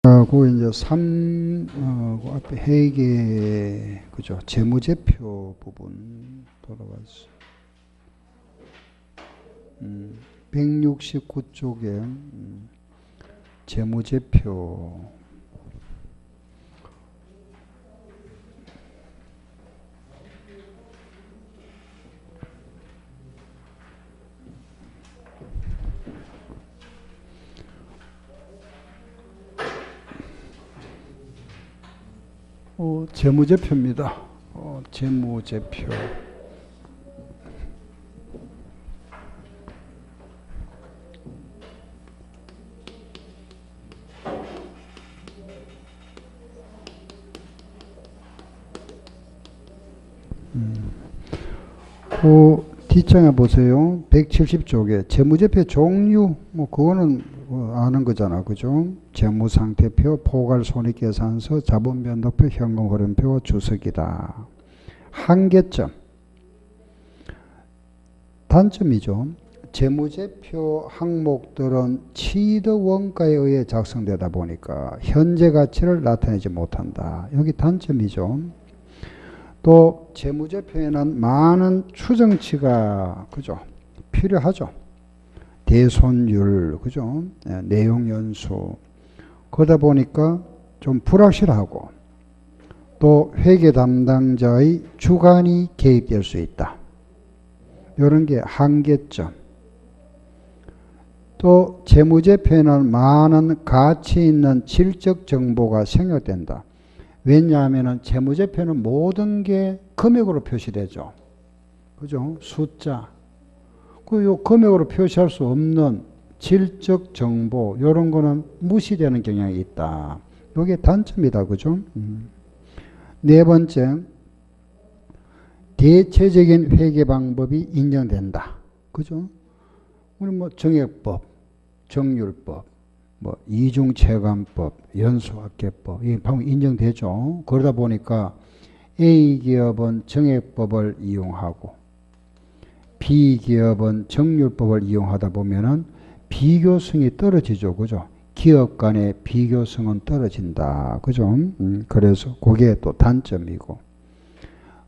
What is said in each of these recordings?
그 이제 그 앞에 회계, 그죠? 재무제표 부분 돌아와서 169쪽에 재무제표 재무제표입니다. 재무제표. 그 뒷장에 보세요. 170쪽에 재무제표 종류, 그거는 아는 거잖아, 그죠? 재무상태표, 포괄손익계산서, 자본변동표, 현금흐름표, 주석이다. 한계점, 단점이죠. 재무제표 항목들은 취득원가에 의해 작성되다 보니까 현재 가치를 나타내지 못한다. 여기 단점이죠. 또 재무제표에는 많은 추정치가, 그죠? 필요하죠. 대손율, 그죠? 내용연수. 그러다 보니까 좀 불확실하고 또 회계 담당자의 주관이 개입될 수 있다. 이런 게 한계점. 또 재무제표에는 많은 가치 있는 질적 정보가 생략된다. 왜냐하면 재무제표는 모든 게 금액으로 표시되죠. 그죠? 숫자. 요 금액으로 표시할 수 없는 질적 정보, 이런 거는 무시되는 경향이 있다. 이게 단점이다. 그죠? 네 번째, 대체적인 회계 방법이 인정된다. 그죠? 우리 정액법, 정률법, 이중체감법, 연수학계법, 이 방법이 인정되죠. 그러다 보니까 A기업은 정액법을 이용하고 B기업은 정률법을 이용하다 보면은 비교성이 떨어지죠. 그죠? 기업 간의 비교성은 떨어진다. 그죠? 그래서 그게 또 단점이고,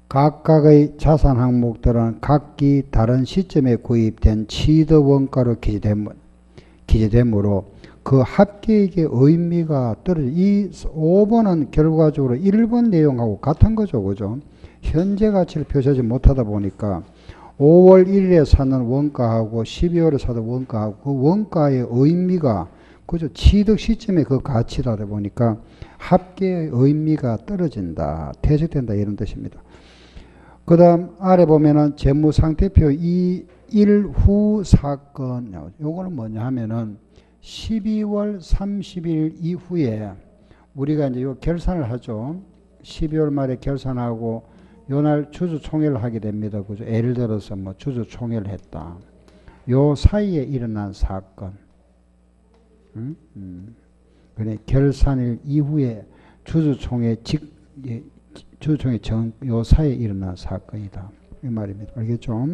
각각의 자산 항목들은 각기 다른 시점에 구입된 취득원가로 기재되므로 그 합계액의 의미가 떨어져. 이 5번은 결과적으로 1번 내용하고 같은 거죠. 그죠? 현재 가치를 표시하지 못하다 보니까 5월 1일에 사는 원가하고 12월에 사는 원가하고 그 원가의 의미가, 그죠? 취득 시점의 그 가치다 보니까 합계의 의미가 떨어진다, 퇴색된다, 이런 뜻입니다. 그 다음 아래 보면은 재무상태표 1후 사건, 요거는 뭐냐 하면은 12월 30일 이후에 우리가 이제 요 결산을 하죠. 12월 말에 결산하고 요날 주주총회를 하게 됩니다. 그죠? 예를 들어서 주주총회를 했다. 요 사이에 일어난 사건. 그래, 결산일 이후에 주주총회 요 사이에 일어난 사건이다. 이 말입니다. 알겠죠?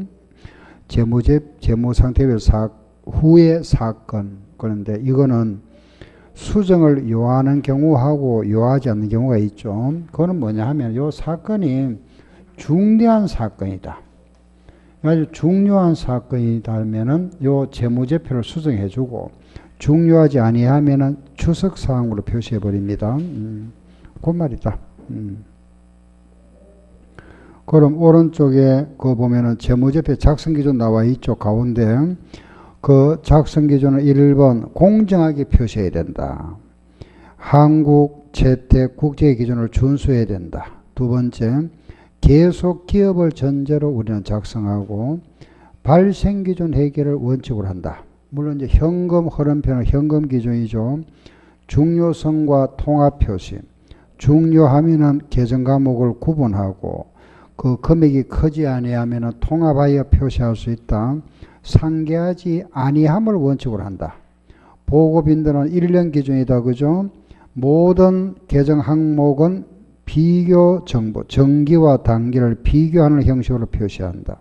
재무상태별 후의 사건. 그런데 이거는 수정을 요하는 경우하고 요하지 않는 경우가 있죠. 그거는 뭐냐 하면 요 사건이 중대한 사건이다. 아주 중요한 사건이다 하면은 요 재무제표를 수정해 주고, 중요하지 아니하면은 추석사항으로 표시해 버립니다. 그 말이다. 그럼 오른쪽에 그 보면은 재무제표 작성기준 나와 있죠. 가운데 그 작성기준은 1번 공정하게 표시해야 된다. 한국 채택 국제 기준을 준수해야 된다. 두 번째, 계속 기업을 전제로 우리는 작성하고 발생기준 회계를 원칙으로 한다. 물론 이제 현금 흐름표는 현금 기준이죠. 중요성과 통합표시. 중요하면은 계정 과목을 구분하고 그 금액이 크지 아니하면은 통합하여 표시할 수 있다. 상계하지 아니함을 원칙으로 한다. 보고빈들은 1년 기준이다. 그죠? 모든 계정 항목은 비교 정보, 정기와 단기를 비교하는 형식으로 표시한다.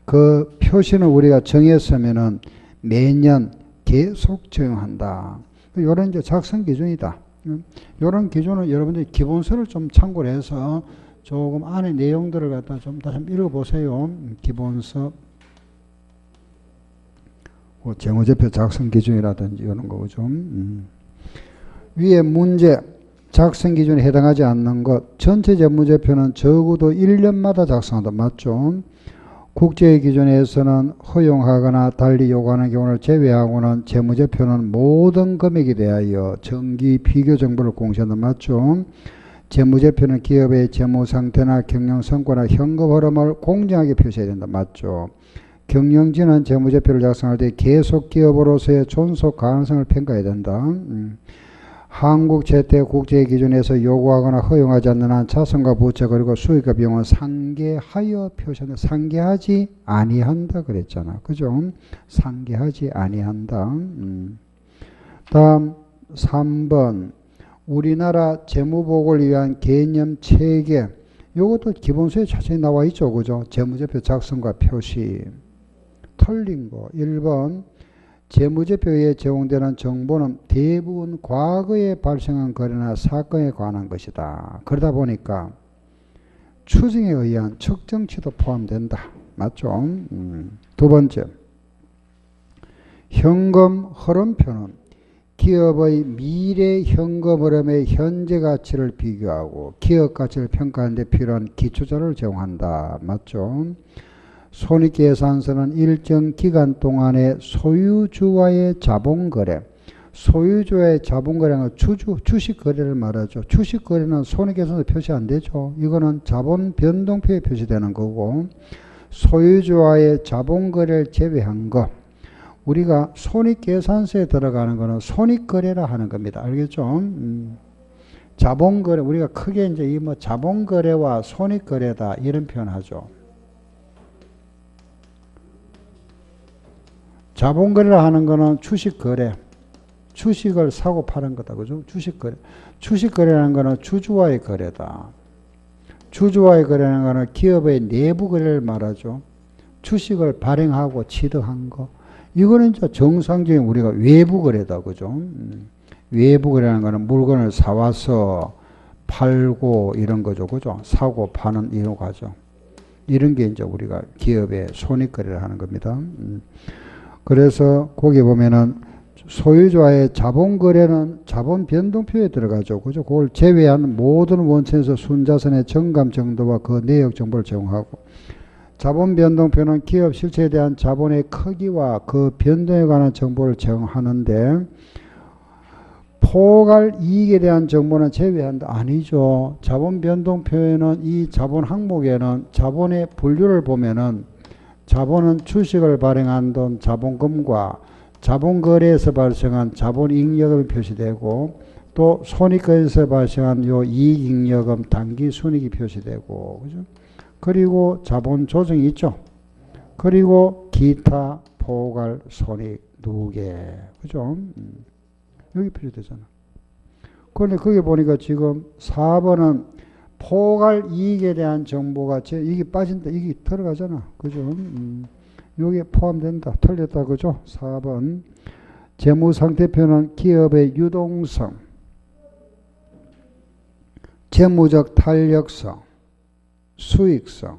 그 표시는 우리가 정했으면은 매년 계속 적용한다. 이런 이제 작성 기준이다. 이런 기준은 여러분들이 기본서를 좀 참고를 해서 조금 안에 내용들을 갖다 좀 다시 한번 읽어보세요. 기본서, 재무제표 작성 기준이라든지 이런 거 좀. 위에 문제, 작성 기준에 해당하지 않는 것, 전체 재무제표는 적어도 1년마다 작성한다. 맞죠? 국제 기준에서는 허용하거나 달리 요구하는 경우를 제외하고는 재무제표는 모든 금액에 대하여 정기 비교 정보를 공시한다. 맞죠? 재무제표는 기업의 재무 상태나 경영 성과나 현금 흐름을 공정하게 표시해야 된다. 맞죠? 경영진은 재무제표를 작성할 때 계속 기업으로서의 존속 가능성을 평가해야 된다. 한국 재택 국제 기준에서 요구하거나 허용하지 않는 한 자산과 부채 그리고 수익과 비용은 상계하여 표시한다. 상계하지 아니한다 그랬잖아. 그죠? 상계하지 아니한다. 다음 3번 우리나라 재무복을 위한 개념 체계. 이것도 기본서에 자세히 나와 있죠. 그죠? 재무제표 작성과 표시. 틀린 거. 1번 재무제표에 제공되는 정보는 대부분 과거에 발생한 거래나 사건에 관한 것이다. 그러다 보니까 추정에 의한 측정치도 포함된다. 맞죠? 두 번째, 현금 흐름표는 기업의 미래 현금 흐름의 현재 가치를 비교하고 기업 가치를 평가하는 데 필요한 기초자료를 제공한다. 맞죠? 손익계산서는 일정 기간 동안의 소유주와의 자본거래, 소유주와의 자본거래는 주식거래를 말하죠. 주식거래는 손익계산서 표시 안 되죠. 이거는 자본 변동표에 표시되는 거고, 소유주와의 자본거래를 제외한 거, 우리가 손익계산서에 들어가는 거는 손익거래라 하는 겁니다. 알겠죠? 자본거래, 우리가 크게 이제 이 뭐 자본거래와 손익거래다 이런 표현하죠. 자본거래라 하는 거는 주식거래, 주식을 사고 파는 거다. 그죠? 주식거래. 주식거래라는 거는 주주와의 거래다. 주주와의 거래라는 거는 기업의 내부 거래를 말하죠. 주식을 발행하고 취득한 거. 이거는 이제 정상적인 우리가 외부 거래다. 그죠? 외부 거래라는 거는 물건을 사와서 팔고 이런 거죠. 그죠? 사고 파는 이런 거죠. 이런 게 이제 우리가 기업의 손익거래를 하는 겁니다. 그래서 거기 보면은 소유주와의 자본거래는 자본 변동표에 들어가죠. 그죠? 그걸 제외한 모든 원천에서 순자산의 정감 정도와 그 내역 정보를 제공하고, 자본 변동표는 기업 실체에 대한 자본의 크기와 그 변동에 관한 정보를 제공하는데, 포괄 이익에 대한 정보는 제외한다. 아니죠. 자본 변동표에는 이 자본 항목에는 자본의 분류를 보면은 자본은 주식을 발행한 돈 자본금과 자본거래에서 발생한 자본잉여금이 표시되고, 또 손익거래에서 발생한 요 이익잉여금 단기순이익이 표시되고, 그죠? 그리고 자본조정이 있죠. 그리고 기타 포괄 손익 누계, 그죠? 여기 표시되잖아. 그런데 거기 보니까 지금 4번은 포괄 이익에 대한 정보가 이게 빠진다. 이게 들어가잖아. 그죠? 여기에 포함된다. 틀렸다. 그죠? 4번. 재무상태표는 기업의 유동성, 재무적 탄력성, 수익성,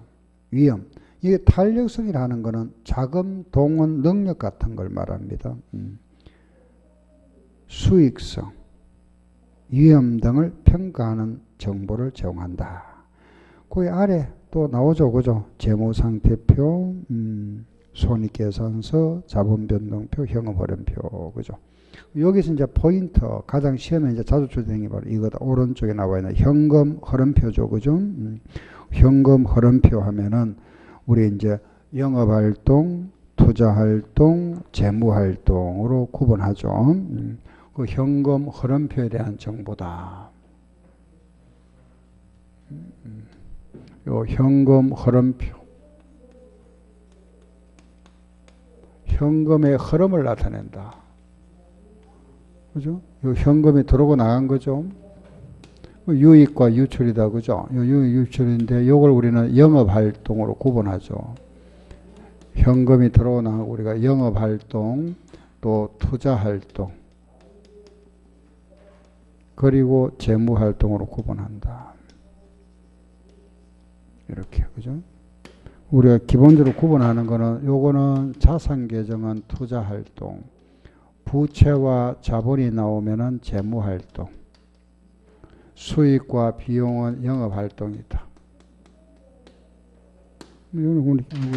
위험. 이게 탄력성이라는 거는 자금, 동원, 능력 같은 걸 말합니다. 수익성, 위험 등을 평가하는 정보를 제공한다. 그 아래 또 나오죠. 그죠? 재무상태표, 손익계산서, 자본변동표, 현금흐름표. 그죠? 여기서 이제 포인트, 가장 시험에 이제 자주 출제되는 게 바로 이거다. 오른쪽에 나와 있는 현금흐름표죠. 그죠? 현금흐름표 하면은 우리 이제 영업활동, 투자활동, 재무활동으로 구분하죠. 그 현금흐름표에 대한 정보다. 요 현금흐름표, 현금의 흐름을 나타낸다. 그죠? 요 현금이 들어오고 나간 거죠. 유익과 유출이다. 그죠? 요 유익 유출인데 요걸 우리는 영업활동으로 구분하죠. 현금이 들어오고 나가고 우리가 영업활동, 또 투자활동, 그리고 재무활동으로 구분한다. 이렇게, 그죠? 우리가 기본적으로 구분하는 거는, 요거는 자산계정은 투자활동, 부채와 자본이 나오면은 재무활동, 수익과 비용은 영업활동이다. 우리 알고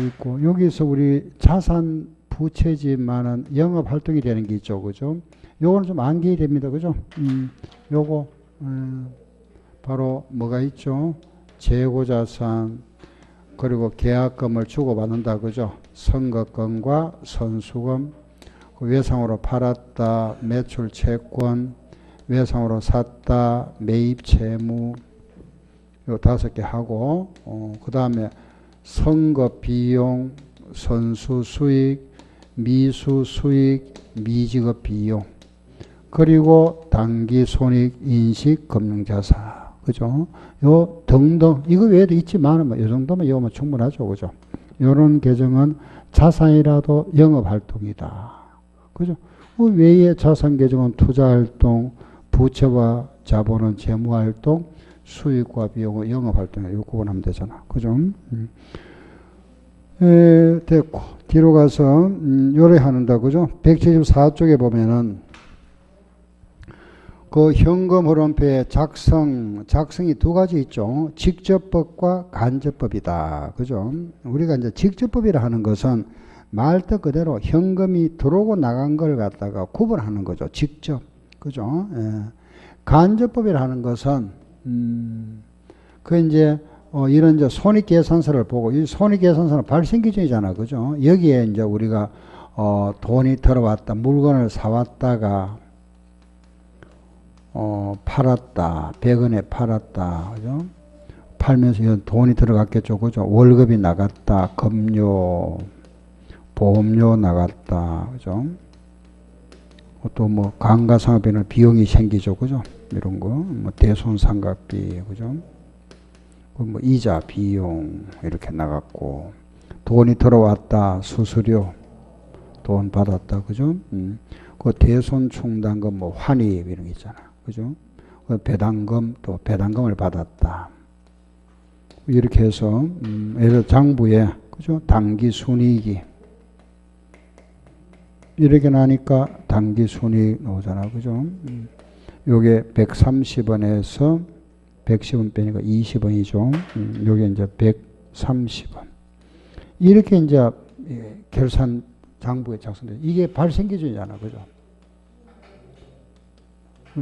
있고, 여기서 우리 자산 부채지만은 영업활동이 되는 게 있죠, 그죠? 요거는 좀 암기해야 됩니다, 그죠? 요거, 바로 뭐가 있죠? 재고자산, 그리고 계약금을 주고받는다, 그죠? 선거금과 선수금, 외상으로 팔았다, 매출 채권, 외상으로 샀다, 매입 채무, 요 5개 하고, 그 다음에 선거 비용, 선수 수익, 미수 수익, 미지급 비용, 그리고 단기 손익, 인식, 금융자산. 그죠? 요 등등, 이거 외에도 있지만, 요 정도면 이거면 충분하죠. 그죠? 요런 계정은 자산이라도 영업활동이다. 그죠? 그 외에 자산 계정은 투자활동, 부채와 자본은 재무활동, 수익과 비용은 영업활동이다. 이거 구분하면 되잖아. 그죠? 됐고, 뒤로 가서, 요래하는다. 그죠? 174쪽에 보면은, 그 현금 흐름표의 작성이 2가지 있죠. 직접법과 간접법이다. 그죠? 우리가 이제 직접법이라 하는 것은 말뜻 그대로 현금이 들어오고 나간 걸 갖다가 구분하는 거죠. 직접. 그죠? 예. 간접법이라 하는 것은, 이제, 이런 이제 손익계산서를 보고, 이 손익계산서는 발생기준이잖아. 그죠? 여기에 이제 우리가, 돈이 들어왔다. 물건을 사왔다가, 팔았다. 100원에 팔았다. 그죠? 팔면서 돈이 들어갔겠죠. 그죠? 월급이 나갔다. 급료, 보험료 나갔다. 그죠? 또 뭐 감가상각비는 비용이 생기죠. 그죠? 이런 거. 뭐 대손상각비. 그죠? 뭐 이자, 비용 이렇게 나갔고, 돈이 들어왔다. 수수료, 돈 받았다. 그죠? 그 대손충당금, 뭐 환입 이런 게 있잖아. 그죠? 배당금, 또 배당금을 받았다. 이렇게 해서, 예를 들어 장부에, 그죠? 당기 순이익이. 이렇게 나니까 당기 순이익 나오잖아. 그죠? 요게 130원에서 110원 빼니까 20원이죠. 요게 이제 130원. 이렇게 이제 결산 장부에 작성돼. 이게 발생 기준이잖아. 그죠?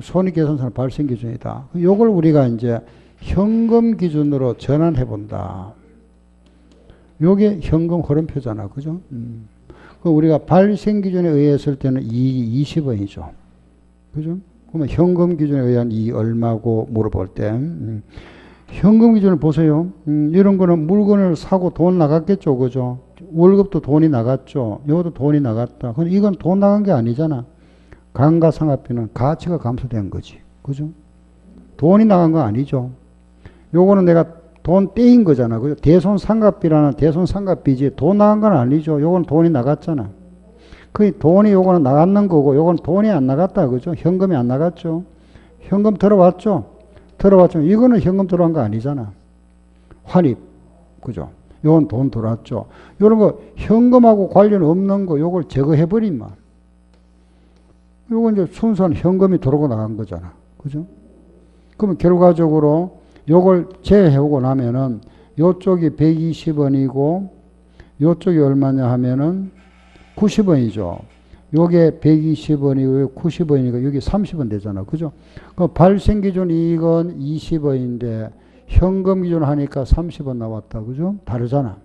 손익계산서는 발생 기준이다. 요걸 우리가 이제 현금 기준으로 전환해 본다. 요게 현금 흐름표잖아. 그죠? 우리가 발생 기준에 의했을 때는 이익이 20원이죠. 그죠? 그러면 현금 기준에 의한 이익이 얼마고 물어볼 때, 현금 기준을 보세요. 이런 거는 물건을 사고 돈 나갔겠죠. 그죠? 월급도 돈이 나갔죠. 이것도 돈이 나갔다. 근데 이건 돈 나간 게 아니잖아. 감가상각비는 가치가 감소된 거지. 그죠? 돈이 나간 거 아니죠. 요거는 내가 돈 떼인 거잖아. 그죠? 대손상각비라는 대손상각비지 돈 나간 건 아니죠. 요건 돈이 나갔잖아. 그 돈이 요거는 나갔는 거고 요건 돈이 안 나갔다. 그죠? 현금이 안 나갔죠. 현금 들어왔죠. 들어왔죠. 이거는 현금 들어간 거 아니잖아. 환입. 그죠? 요건 돈 들어왔죠. 요런 거 현금하고 관련 없는 거 요걸 제거해버리면 요건 이제 순수한 현금이 들어오고 나간 거잖아. 그죠? 그러면 결과적으로 요걸 제외해오고 나면은 요쪽이 120원이고 요쪽이 얼마냐 하면은 90원이죠. 요게 120원이고 90원이니까 여기 30원 되잖아. 그죠? 그 발생 기준 이익은 20원인데 현금 기준 하니까 30원 나왔다. 그죠? 다르잖아.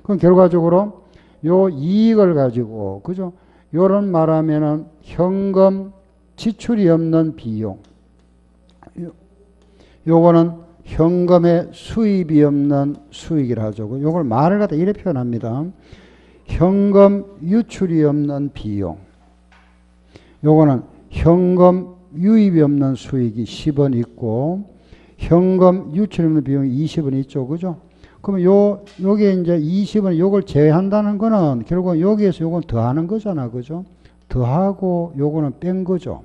그럼 결과적으로 요 이익을 가지고, 그죠? 요런 말하면은 현금 지출이 없는 비용. 요거는 현금에 수입이 없는 수익이라 하죠. 요걸 말을 갖다 이렇게 표현합니다. 현금 유출이 없는 비용. 요거는 현금 유입이 없는 수익이 10원 있고 현금 유출이 없는 비용이 20원 있죠. 그죠? 그러면 요게 이제 20원 요걸 제외한다는 거는 결국 여기에서 요건 더하는 거잖아. 그죠? 더하고 요거는 뺀 거죠.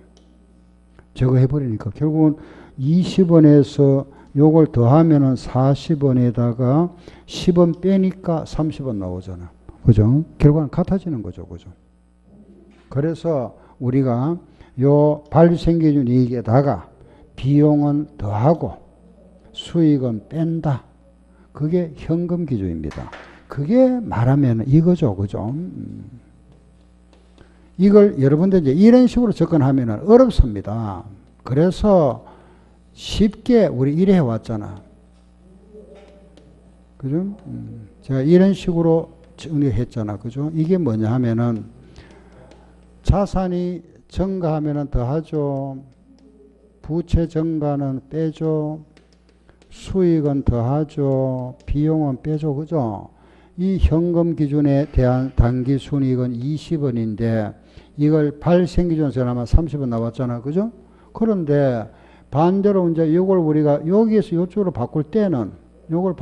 저거 해버리니까 결국은 20원에서 요걸 더하면은 40원에다가 10원 빼니까 30원 나오잖아. 그죠? 결국은 같아지는 거죠. 그죠? 그래서 우리가 요 발생기준 이익에다가 비용은 더하고 수익은 뺀다. 그게 현금 기준입니다. 그게 말하면 이거죠. 그죠? 이걸 여러분들 이제 이런 식으로 접근하면 어렵습니다. 그래서 쉽게 우리 이래 해왔잖아. 그죠? 제가 이런 식으로 정리했잖아. 그죠? 이게 뭐냐 하면은 자산이 증가하면은 더하죠. 부채 증가는 빼죠. 수익은 더하죠. 비용은 빼죠. 그죠? 이 현금 기준에 대한 단기 순이익은 20원인데 이걸 발생 기준에서 아마 30원 나왔잖아. 그죠? 그런데 반대로 이제 이걸 우리가 여기에서 이쪽으로 바꿀 때는 이걸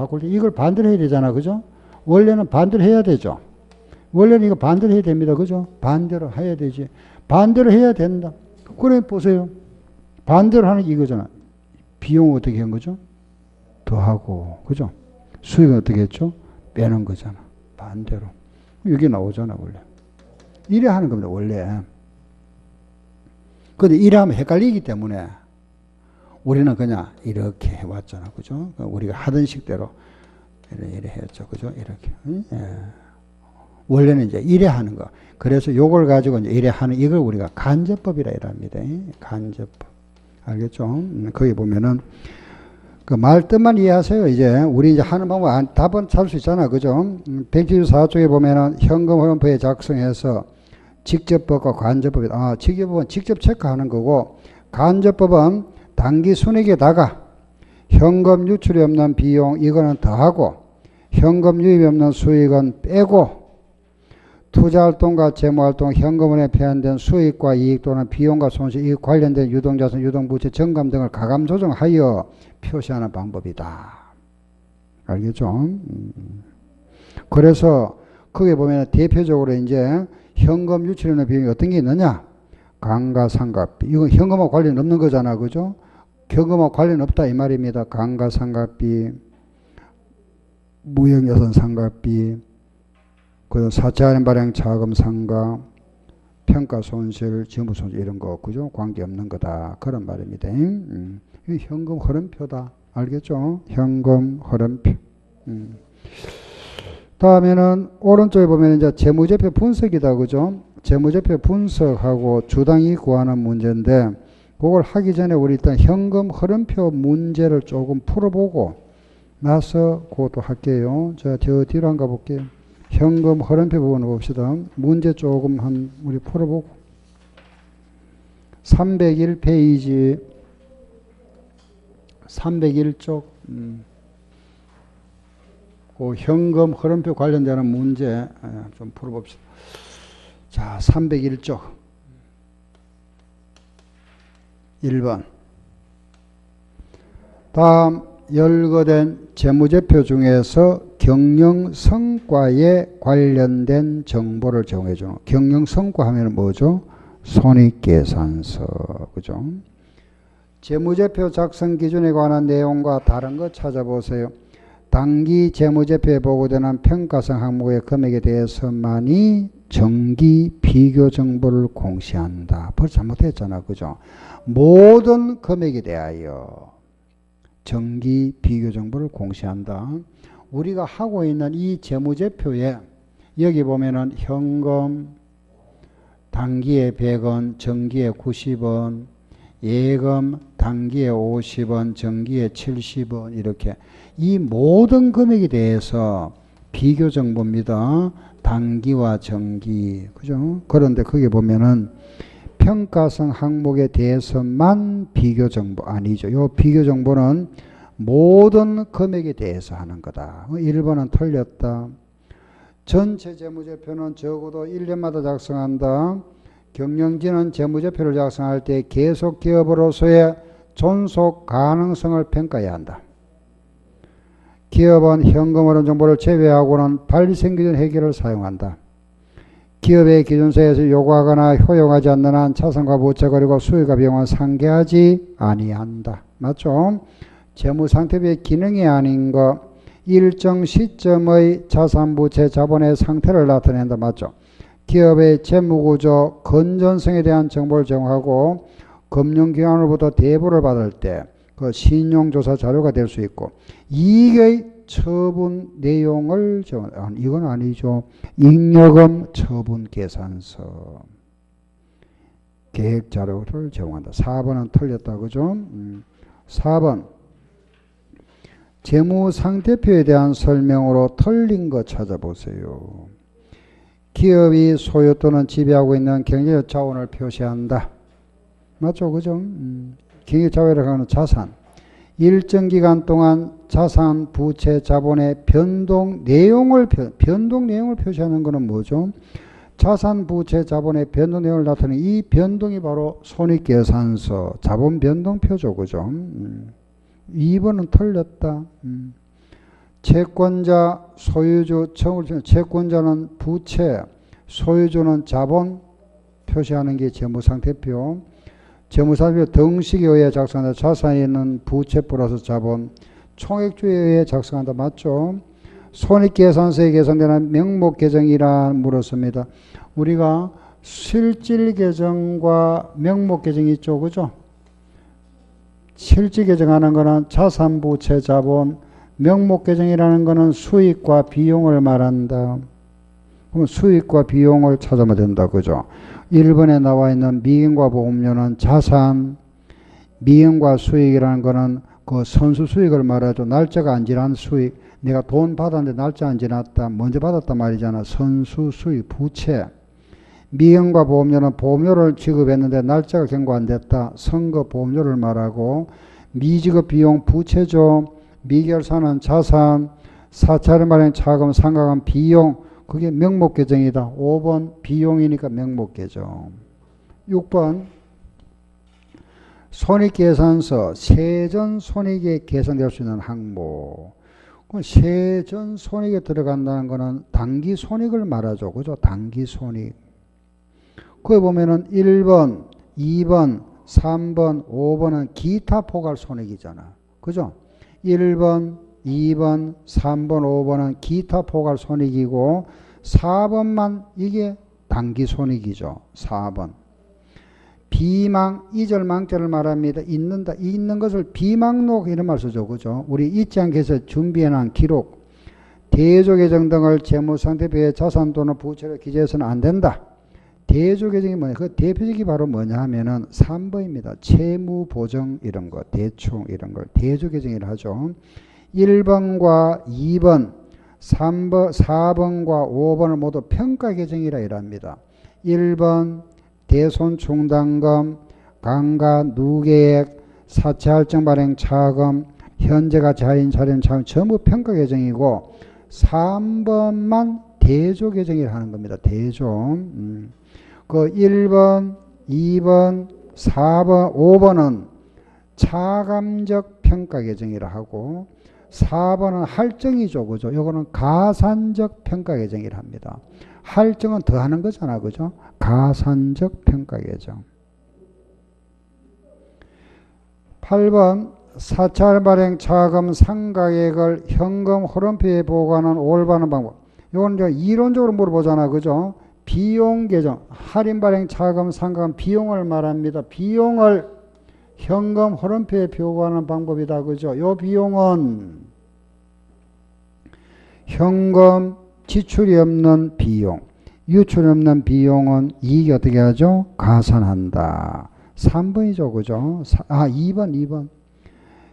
반대로 해야 되잖아. 그죠? 원래는 반대로 해야 되죠. 원래는 이거 반대로 해야 됩니다. 그죠? 반대로 해야 되지. 반대로 해야 된다. 그래 보세요. 반대로 하는 게 이거잖아. 비용을 어떻게 한 거죠? 더하고. 그죠? 수익은 어떻게 했죠? 빼는 거잖아. 반대로. 여기 나오잖아, 원래. 이래 하는 겁니다, 원래. 근데 이래 하면 헷갈리기 때문에 우리는 그냥 이렇게 해왔잖아. 그죠? 우리가 하던 식대로 이래 했죠. 그죠? 이렇게. 예. 원래는 이제 이래 하는 거. 그래서 요걸 가지고 이제 이래 하는 이걸 우리가 간접법이라 이랍니다. 간접법. 알겠죠? 거기 보면은 그 말 뜻만 이해하세요. 이제 우리 이제 하는 방법 답은 찾을 수 있잖아. 그죠? 174쪽에 보면은 현금 흐름표에 작성해서 직접법과 간접법이 직접법은 직접 체크하는 거고 간접법은 단기 순이익에다가 현금 유출이 없는 비용 이거는 더하고 현금 유입이 없는 수익은 빼고 투자활동과 재무활동 현금원에 표현된 수익과 이익 또는 비용과 손실 이익 관련된 유동자산 유동부채 정감 등을 가감 조정하여 표시하는 방법이다. 알겠죠? 그래서 거기에 보면 대표적으로 이제 현금 유출이 없는 비용이 어떤 게 있느냐? 감가상각비. 이건 현금하고 관련 없는 거잖아. 그죠? 현금하고 관련 없다 이 말입니다. 감가상각비, 무형여선상각비, 그 사채할인 발행 자금 상각, 평가 손실, 재무 손실 이런 거 그죠? 관계 없는 거다. 그런 말입니다. 이 현금 흐름표다. 알겠죠? 현금 흐름표. 다음에는 오른쪽에 보면 이제 재무제표 분석이다. 그죠? 재무제표 분석하고 주당이익 구하는 문제인데 그걸 하기 전에 우리 일단 현금 흐름표 문제를 조금 풀어보고 나서 그것도 할게요. 자, 저 뒤로 한번 가볼게요. 현금 흐름표 부분을 봅시다. 문제 조금 우리 풀어보고 301페이지 301쪽 그 현금 흐름표 관련되는 문제 좀 풀어봅시다. 자, 301쪽 1번 다음 열거된 재무제표 중에서 경영성과에 관련된 정보를 제공해 주는 경영성과 하면 뭐죠? 손익계산서. 그죠? 재무제표 작성 기준에 관한 내용과 다른 거 찾아보세요. 단기 재무제표에 보고되는 평가성 항목의 금액에 대해서만이 정기 비교 정보를 공시한다. 벌써 잘못했잖아. 그죠? 모든 금액에 대하여 정기 비교 정보를 공시한다. 우리가 하고 있는 이 재무제표에 여기 보면은 현금 단기에 100원, 정기에 90원, 예금 단기에 50원, 정기에 70원 이렇게 이 모든 금액에 대해서 비교 정보입니다. 단기와 정기. 그죠? 그런데 거기 보면은 평가성 항목에 대해서만 비교 정보 아니죠. 요 비교 정보는 모든 금액에 대해서 하는 거다. 1번은 틀렸다. 전체 재무제표는 적어도 1년마다 작성한다. 경영진은 재무제표를 작성할 때 계속 기업으로서의 존속 가능성을 평가해야 한다. 기업은 현금 흐름 정보를 제외하고는 발생기준 회계를 사용한다. 기업의 기준서에서 요구하거나 효용하지 않는 한 자산과 부채 그리고 수익과 비용은 상계하지 아니한다. 맞죠? 재무상태표의 기능이 아닌 거 일정 시점의 자산, 부채, 자본의 상태를 나타낸다. 맞죠? 기업의 재무구조, 건전성에 대한 정보를 제공하고 금융기관으로부터 대부를 받을 때 그 신용조사 자료가 될 수 있고 이익의 처분 내용을 이건 아니죠. 잉여금 처분 계산서 계획 자료를 제공한다. 4번은 틀렸다. 그죠? 4번 재무상태표에 대한 설명으로 틀린 거 찾아보세요. 기업이 소유 또는 지배하고 있는 경제적 자원을 표시한다. 맞죠? 그죠? 경제적 자원이라고 하는 자산. 일정 기간 동안 자산, 부채, 자본의 변동 내용을 표시하는 것은 뭐죠? 자산, 부채, 자본의 변동 내용을 나타내는 이 변동이 바로 손익계산서, 자본 변동표죠. 그죠? 2번은 틀렸다. 채권자, 소유주, 채권자는 부채, 소유주는 자본 표시하는 게 재무상태표. 재무상태표 등식에 의해 작성한다. 자산이 있는 부채 플러스 자본. 총액주에 의해 작성한다. 맞죠? 손익계산서에 계산되는 명목계정이라 물었습니다. 우리가 실질계정과 명목계정이 있죠. 그죠? 실질계정하는 거는 자산, 부채, 자본. 명목계정이라는 거는 수익과 비용을 말한다. 그럼 수익과 비용을 찾아면 된다. 그죠? 1번에 나와 있는 미행과 보험료는 자산, 미행과 수익이라는 거는 그 선수 수익을 말하죠. 날짜가 안 지난 수익. 내가 돈 받았는데 날짜 안 지났다. 먼저 받았단 말이잖아. 선수 수익, 부채. 미행과 보험료는 보험료를 지급했는데 날짜가 경고 안 됐다. 선거 보험료를 말하고 미지급 비용 부채죠. 미결산은 자산, 사찰을 말하는 차금, 상각은 비용. 그게 명목계정이다. 5번 비용이니까 명목계정. 6번 손익계산서 세전 손익에 계산될 수 있는 항목. 세전 손익에 들어간다는 것은 단기 손익을 말하죠. 그죠? 단기 손익. 거기 보면은 1번, 2번, 3번, 5번은 기타 포괄 손익이잖아. 그죠? 1번, 2번, 3번, 5번은 기타 포괄 손익이고 4번만 이게 단기 손익이죠. 4번. 비망, 이절망자를 말합니다. 있는 것을 비망록 이런 말 쓰죠. 그죠? 우리 잊지 않게 해서 준비해놓은 기록, 대조계정 등을 재무상태표에 자산 또는 부채로 기재해서는 안 된다. 대조계정이 뭐냐? 그 대표적이 바로 뭐냐 하면은 3번입니다. 채무보정 이런 거, 대충 이런 걸 대조계정이라 하죠. 1번과 2번, 3번, 4번과 5번을 모두 평가계정이라 이랍니다. 1번 대손충당금, 강가 누계액, 사채할증 발행 차금, 현재가치 할인 차림 차금 전부 평가계정이고 3번만 대조계정이라 하는 겁니다. 대조. 그 1번, 2번, 4번, 5번은 차감적 평가계정이라 하고 4번은 할증이죠. 그죠? 요거는 가산적 평가계정이라 합니다. 할증은 더 하는 거잖아. 그죠? 가산적 평가계정. 8번 사찰 발행 차금 상가액을 현금 흐름표에 보고하는 올바른 방법. 이건 이제 이론적으로 물어보잖아. 그죠? 비용 계정, 할인 발행 차금 상가금 비용을 말합니다. 비용을 현금 흐름표에 표고하는 방법이다. 그죠? 요 비용은 현금 지출이 없는 비용, 유출이 없는 비용은 이익이 어떻게 하죠? 가산한다. 3번이죠. 그죠? 2번.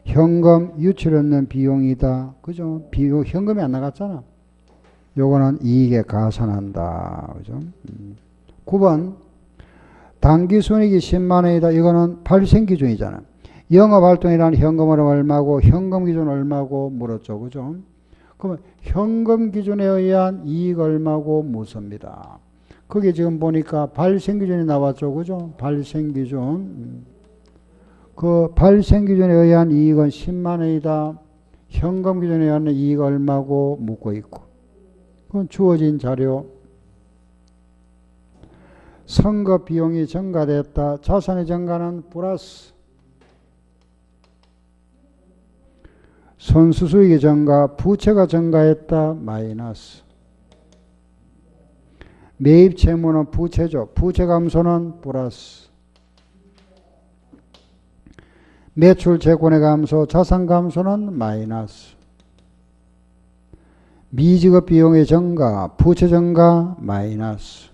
현금 유출이 없는 비용이다. 그죠? 비용, 현금이 안 나갔잖아. 요거는 이익에 가산한다. 그죠? 9번. 단기순이익이 10만원이다. 이거는 발생기준이잖아. 영업활동이라는 현금흐름 얼마고 현금기준 얼마고 물었죠. 그죠? 그러면 현금기준에 의한 이익 얼마고 묻습니다. 거기 지금 보니까 발생기준이 나왔죠. 그죠? 발생기준. 그 발생기준에 의한 이익은 10만원이다. 현금기준에 의한 이익 얼마고 묻고 있고. 그건 주어진 자료. 선거 비용이 증가됐다. 자산의 증가는 플러스. 손수수익이 증가, 부채가 증가했다. 마이너스. 매입 채무는 부채죠. 부채 감소는 플러스. 매출 재고의 감소, 자산 감소는 마이너스. 미지급 비용의 증가, 부채 증가, 마이너스.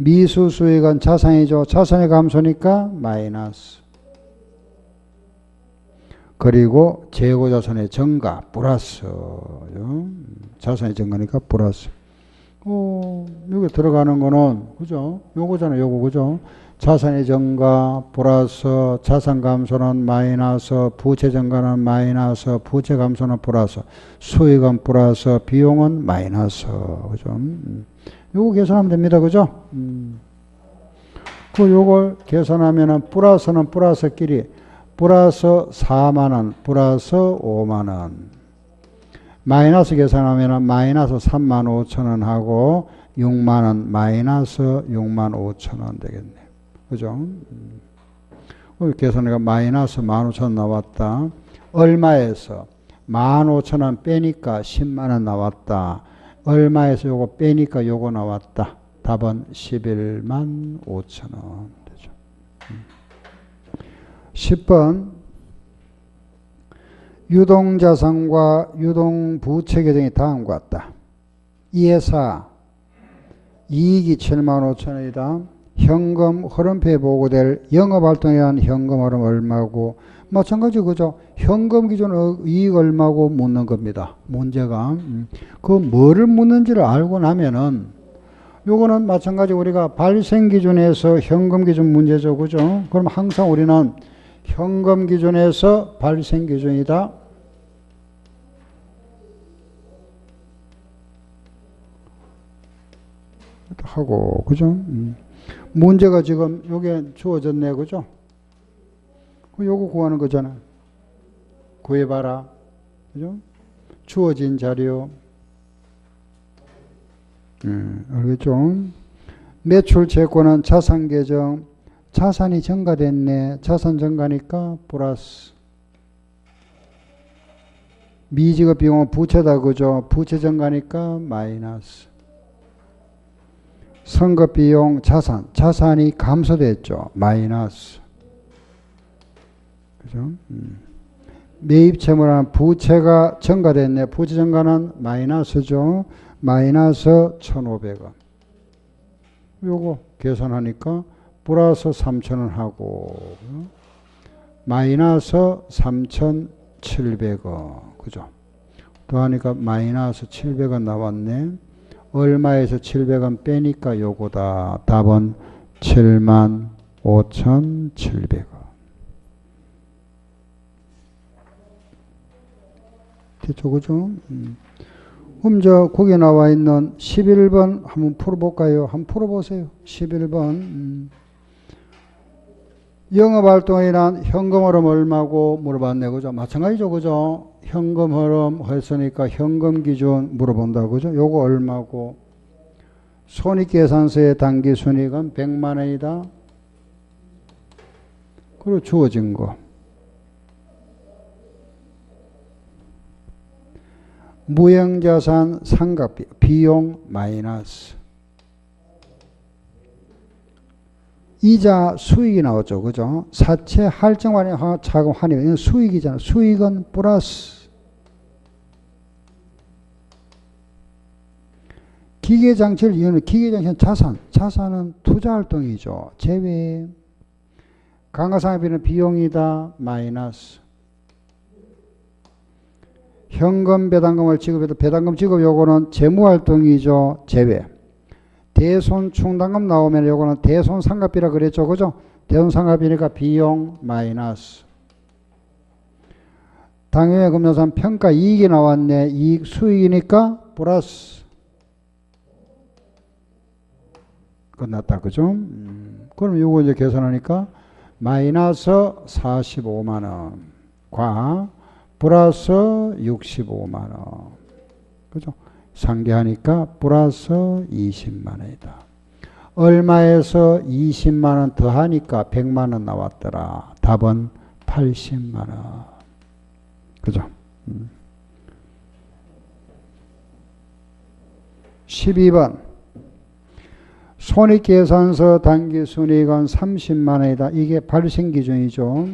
미수 수익은 자산이죠. 자산의 감소니까 마이너스. 그리고 재고자산의 증가, 플러스. 자산의 증가니까 플러스. 여기 들어가는 거는, 그죠? 요거잖아요, 요거, 그죠? 자산의 증가, 플러스, 자산 감소는 마이너스, 부채 증가는 마이너스, 부채 감소는 플러스, 수익은 플러스, 비용은 마이너스. 그죠? 요거 계산하면 됩니다. 그죠? 요걸 계산하면은 플러스는 플러스끼리, 플러스 4만원, 플러스 5만원. 마이너스 계산하면은 마이너스 3만 5천원 하고 6만원, 마이너스 6만 5천원 되겠네. 그죠? 계산해가 마이너스 15,000원 나왔다. 얼마에서? 15,000원 빼니까 10만원 나왔다. 얼마에서 요거 빼니까 요거 나왔다. 답은 11만 5천원 되죠. 10번 유동자산과 유동부채 계정이 다음과 같다. 2의4 이익이 7만 5천원이다. 현금 흐름표에 보고될 영업활동에 의한 현금 흐름 얼마고 마찬가지 그죠? 현금 기준 이익 얼마고 묻는 겁니다. 문제가 그 뭐를 묻는지를 알고 나면은 요거는 마찬가지 우리가 발생 기준에서 현금 기준 문제죠. 그죠? 그럼 항상 우리는 현금 기준에서 발생 기준이다. 하고 그죠? 문제가 지금 요게 주어졌네. 그죠? 요거 구하는 거잖아. 구해봐라. 그죠? 주어진 자료. 알겠죠? 매출 재고는 자산 계정. 자산이 증가됐네. 자산 증가니까 플러스. 미지급 비용은 부채다. 그죠? 부채 증가니까 마이너스. 선거 비용 자산. 자산이 감소됐죠. 마이너스. 그죠? 매입 채무라는 부채가 증가됐네. 부채 증가는 마이너스죠. 마이너스 1,500원. 요거 계산하니까 플러스 3,000원 하고 마이너스 3,700원. 그죠? 더하니까 마이너스 700원 나왔네. 얼마에서 700원 빼니까 요거다. 답은 75,700원. 됐죠? 그죠? 그럼 거기 나와 있는 11번 한번 풀어볼까요? 한번 풀어보세요. 11번. 영업활동이란 현금 흐름 얼마고 물어봤네. 그죠? 마찬가지죠. 그죠? 현금 흐름 했으니까 현금 기준 물어본다. 그죠? 요거 얼마고? 손익계산서의 당기순이익은 100만 원이다. 그리고 주어진 거. 무형자산 상각비, 비용 마이너스. 이자 수익이 나왔죠. 그죠? 사채 할증환입, 자금 환입. 이건 수익이잖아. 수익은 플러스. 기계장치를 이용하는 기계장치는 자산. 자산은 투자활동이죠. 제외. 감가상각비는 비용이다. 마이너스. 현금 배당금을 지급해도 배당금 지급 요거는 재무활동이죠. 제외. 대손 충당금 나오면 요거는 대손 상각비라 그랬죠. 그죠? 대손 상각비니까 비용 마이너스. 당연히 금융산 평가 이익이 나왔네. 이익 수익이니까 플러스. 끝났다. 그죠? 그럼 요거 이제 계산하니까 마이너스 45만원. 과 플러스 65만원. 그죠? 상계하니까 플러스 20만 원이다. 얼마에서 20만 원 더하니까 100만 원 나왔더라. 답은 80만 원. 그죠? 12번. 손익계산서 당기순이익은 30만 원이다. 이게 발생기준이죠.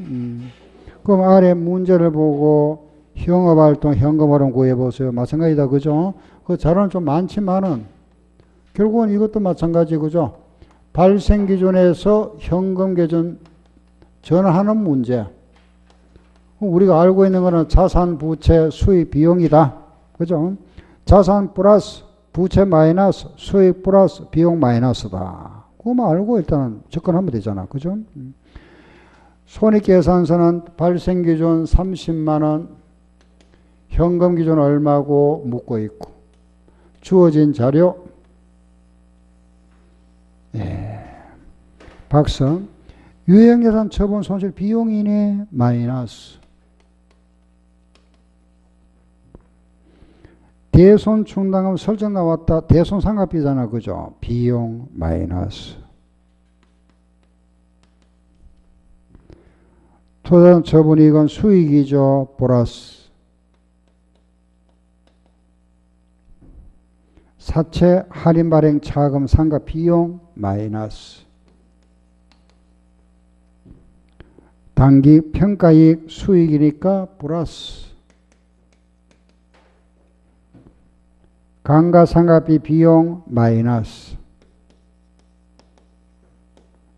그럼 아래 문제를 보고 영업활동 현금흐름 구해보세요. 마찬가지다. 그죠? 그 자료는 좀 많지만은 결국은 이것도 마찬가지. 그죠? 발생기준에서 현금계준 전환하는 문제. 우리가 알고 있는 거는 자산, 부채, 수익, 비용이다. 그죠? 자산 플러스 부채 마이너스 수익 플러스 비용 마이너스다. 그거만 알고 일단은 접근하면 되잖아. 그죠? 손익계산서는 발생기준 30만 원, 현금기준 얼마고 묻고 있고, 주어진 자료, 박성, 유형계산 처분 손실 비용이네, 마이너스. 대손 충당금 설정 나왔다. 대손 상각비잖아. 그죠? 비용 마이너스. 토자산 처분이익은 수익이죠. 플러스. 사채 할인 발행 차금 상각 비용 마이너스. 단기 평가이익 수익이니까 플러스. 감가상각비 비용 마이너스.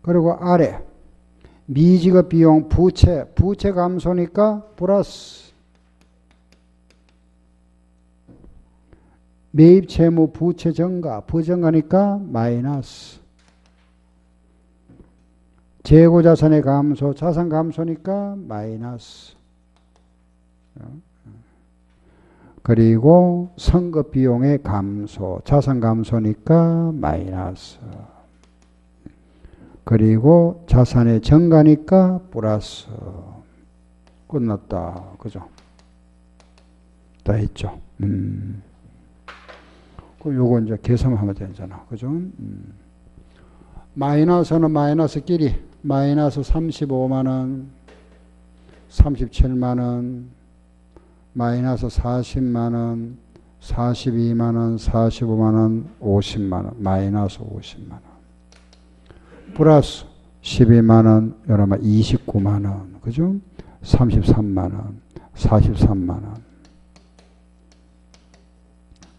그리고 아래 미지급 비용 부채 감소니까 플러스. 매입 채무 부채 증가 부증가니까 마이너스. 재고자산의 감소 자산 감소니까 마이너스. 그리고 선급 비용의 감소, 자산 감소니까 마이너스. 그리고 자산의 증가니까 플러스. 끝났다. 그죠? 다 했죠. 그럼 요거 이제 계산하면 되잖아. 그죠? 마이너스는 마이너스끼리 마이너스 35만원, 37만원, 마이너스 40만원, 42만원, 45만원, 50만원, 마이너스 50만원. 플러스 12만원, 여러분 29만원, 그죠? 33만원, 43만원.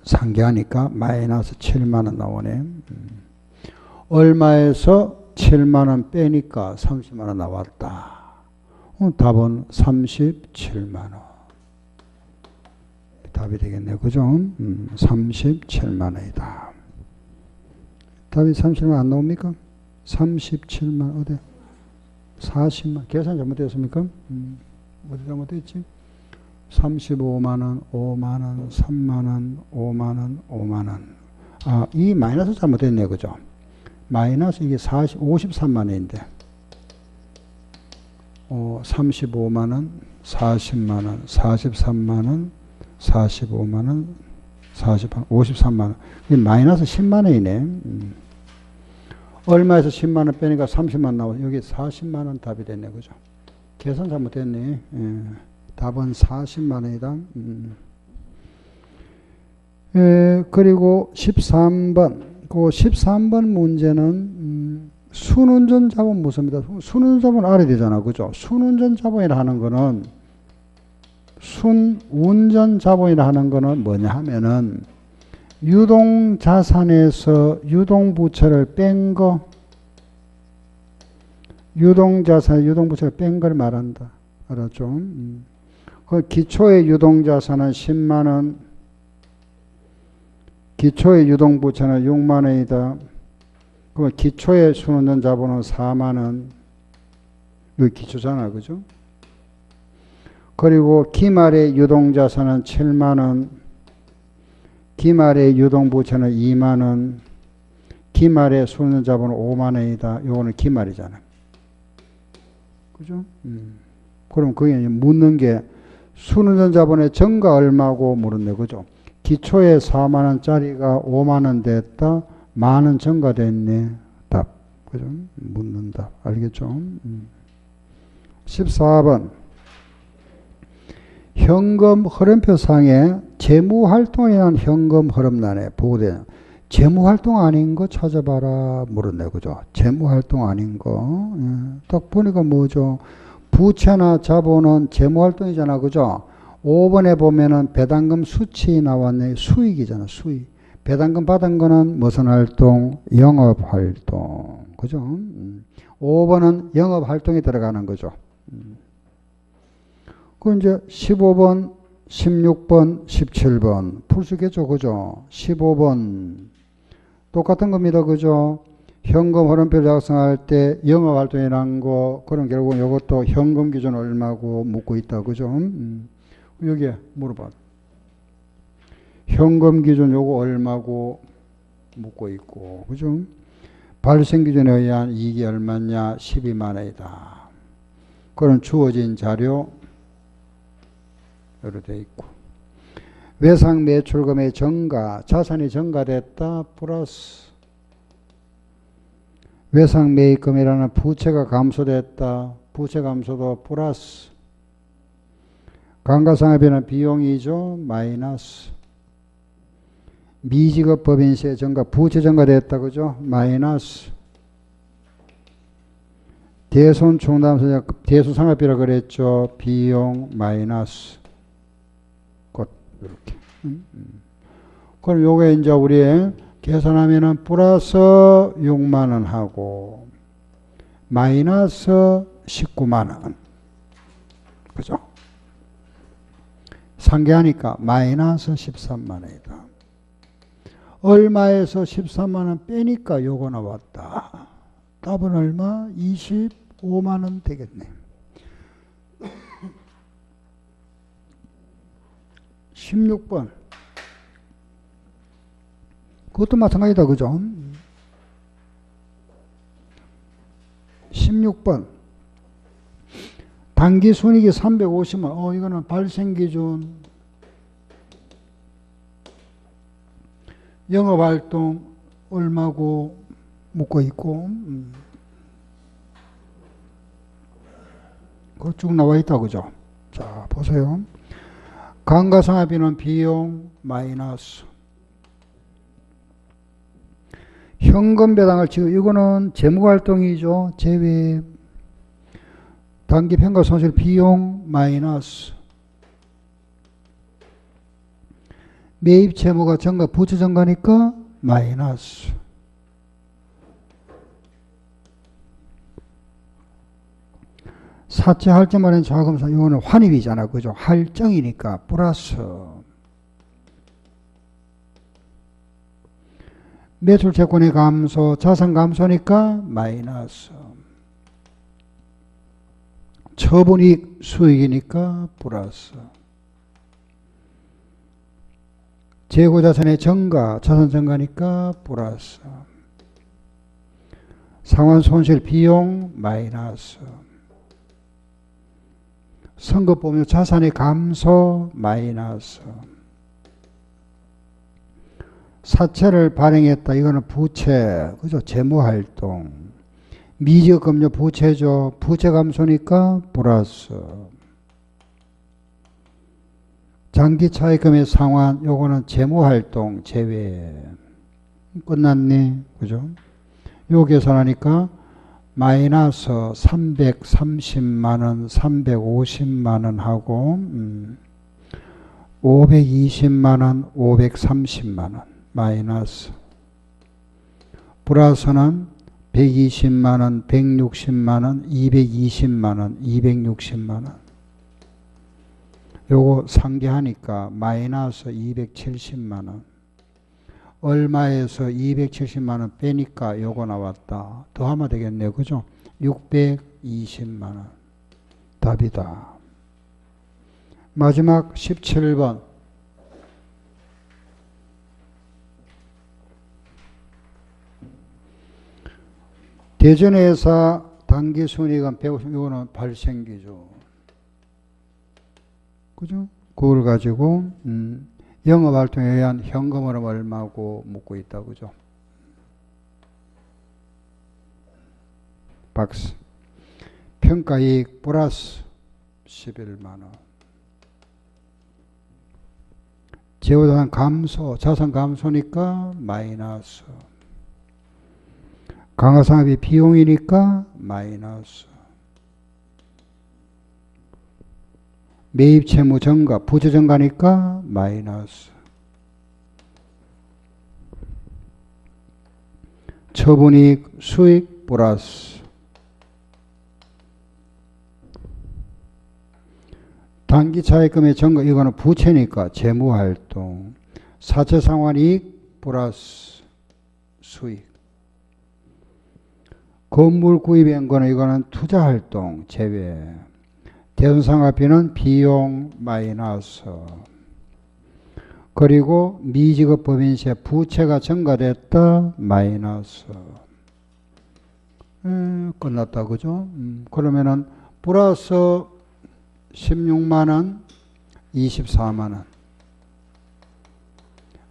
상계하니까 마이너스 7만원 나오네. 얼마에서 7만원 빼니까 30만원 나왔다. 답은 37만원. 답이 되겠네요. 그죠? 37만원이다. 답이 37만 안 나옵니까? 37만, 어디? 40만. 계산 잘못되었습니까? 어디 잘못됐지? 35만원, 5만원, 3만원, 5만원, 5만원. 아, 이 마이너스 잘못됐네요. 그죠? 마이너스 이게 53만원인데. 35만원, 40만원, 43만원, 45만원, 53만원. 이 마이너스 10만원이네. 얼마에서 10만원 빼니까 30만원 나오죠. 여기 40만원 답이 됐네. 그죠? 계산 잘못됐네. 답은 40만원이다. 그리고 13번. 그 13번 문제는 순운전 자본 무엇입니다. 순운전 자본 알아야 되잖아. 그죠? 순운전 자본이라 하는 거는 순운전 자본이라 하는 거는 뭐냐 하면은 유동자산에서 유동부채를 뺀 거, 유동자산, 유동부채를 뺀 걸 말한다. 알았죠? 그 기초의 유동자산은 10만원, 기초의 유동부채는 6만원이다. 그럼 기초의 순운전 자본은 4만원. 여기 기초잖아. 그죠? 그리고 기말의 유동자산은 7만원, 기말의 유동부채는 2만원, 기말의 순운전 자본은 5만원이다. 요거는 기말이잖아. 그죠? 그럼 그게 묻는 게 순운전 자본의 정가 얼마고 물었네. 그죠? 기초에 4만 원짜리가 5만 원 됐다. 만 원 증가됐네. 답. 그죠? 묻는 답. 알겠죠? 14번. 현금 흐름표상에 재무활동이라는 현금 흐름란에 보고되는 재무활동 아닌 거 찾아봐라 물었네. 그죠? 재무활동 아닌 거. 딱 보니까 뭐죠? 부채나 자본은 재무활동이잖아. 그죠? 5번에 보면은 배당금 수치 나왔네. 수익이잖아. 수익. 배당금 받은 거는 무슨 활동? 영업활동. 그죠? 5번은 영업활동이 들어가는 거죠. 그 이제 15번, 16번, 17번 풀 수 있겠죠. 그죠? 15번 똑같은 겁니다. 그죠? 현금 흐름표 작성할 때 영업활동이라는 거, 그럼 결국은 이것도 현금 기준 얼마고 묻고 있다. 그죠? 여기에 물어봐. 현금 기준 요거 얼마고 묻고 있고. 그죠? 발생 기준에 의한 이익이 얼마냐? 12만 원이다. 그런 주어진 자료 여러 돼 있고. 외상 매출금의 증가, 자산이 증가됐다. 플러스 외상 매입금이라는 부채가 감소됐다. 부채 감소도 플러스 감가상각비는 비용이죠. 마이너스 미지급 법인세 증가, 부채 증가됐다. 그죠? 마이너스 대손 충당세, 대수상각비라 그랬죠. 비용 마이너스 이렇게. 그럼 요게 이제 우리 계산하면은 플러스 6만 원 하고 마이너스 19만 원. 그죠? 상계하니까 마이너스 13만 원이다. 얼마에서 13만 원 빼니까 요거 나왔다. 답은 얼마? 25만 원 되겠네. 16번. 그것도 마찬가지다. 그죠? 16번. 단기 순이익이 350만. 이거는 발생기준 영업활동 얼마고 묻고 있고. 그거 쭉 나와 있다. 그죠? 자, 보세요. 감가상각비는 비용 마이너스 현금 배당을 지금 이거는 재무활동이죠. 제외 단기 평가 손실 비용 마이너스 매입 채무가 증가 부채 증가니까 마이너스 사채 할증 마련 자금사 이거는 환입이잖아. 그죠? 할증이니까 플러스 매출 채권의 감소 자산 감소니까 마이너스 처분이익 수익이니까 플러스 재고자산의 증가 자산 증가니까 플러스 상환손실 비용 마이너스 선급보험료 자산의 감소 마이너스 사채를 발행했다. 이거는 부채. 그죠? 재무활동. 미지급금료 부채죠. 부채 감소니까 플러스 장기차입금의 상환. 요거는 재무활동 제외. 끝났네. 그죠? 요 계산하니까 마이너스 330만원, 350만원 하고 520만원, 530만원 마이너스 플러스는 120만원, 160만원, 220만원, 260만원 요거 상계하니까 마이너스 270만원 얼마에서 270만원 빼니까 요거 나왔다. 더하면 되겠네요. 그죠? 620만원. 답이다. 마지막 17번. 대전회사 단기순이익은 150, 이거는 발생기죠. 그죠? 그걸 가지고, 영업활동에 의한 현금흐름 얼마고 묻고 있다. 그죠? 박스. 평가이익 플러스 11만원. 재고자산 감소, 자산 감소니까 마이너스. 강화상업이 비용이니까 마이너스. 매입 채무 증가, 부채 증가니까 마이너스. 처분이익 수익 플러스. 단기 차입금의 증가, 이거는 부채니까 재무활동. 사채상환이익 플러스 수익. 건물 구입한 거는 이거는 투자활동 제외. 대손상가비는 비용 마이너스. 그리고 미지급 법인세 부채가 증가됐다 마이너스. 끝났다. 그죠? 그러면은 플러스 16만원 24만원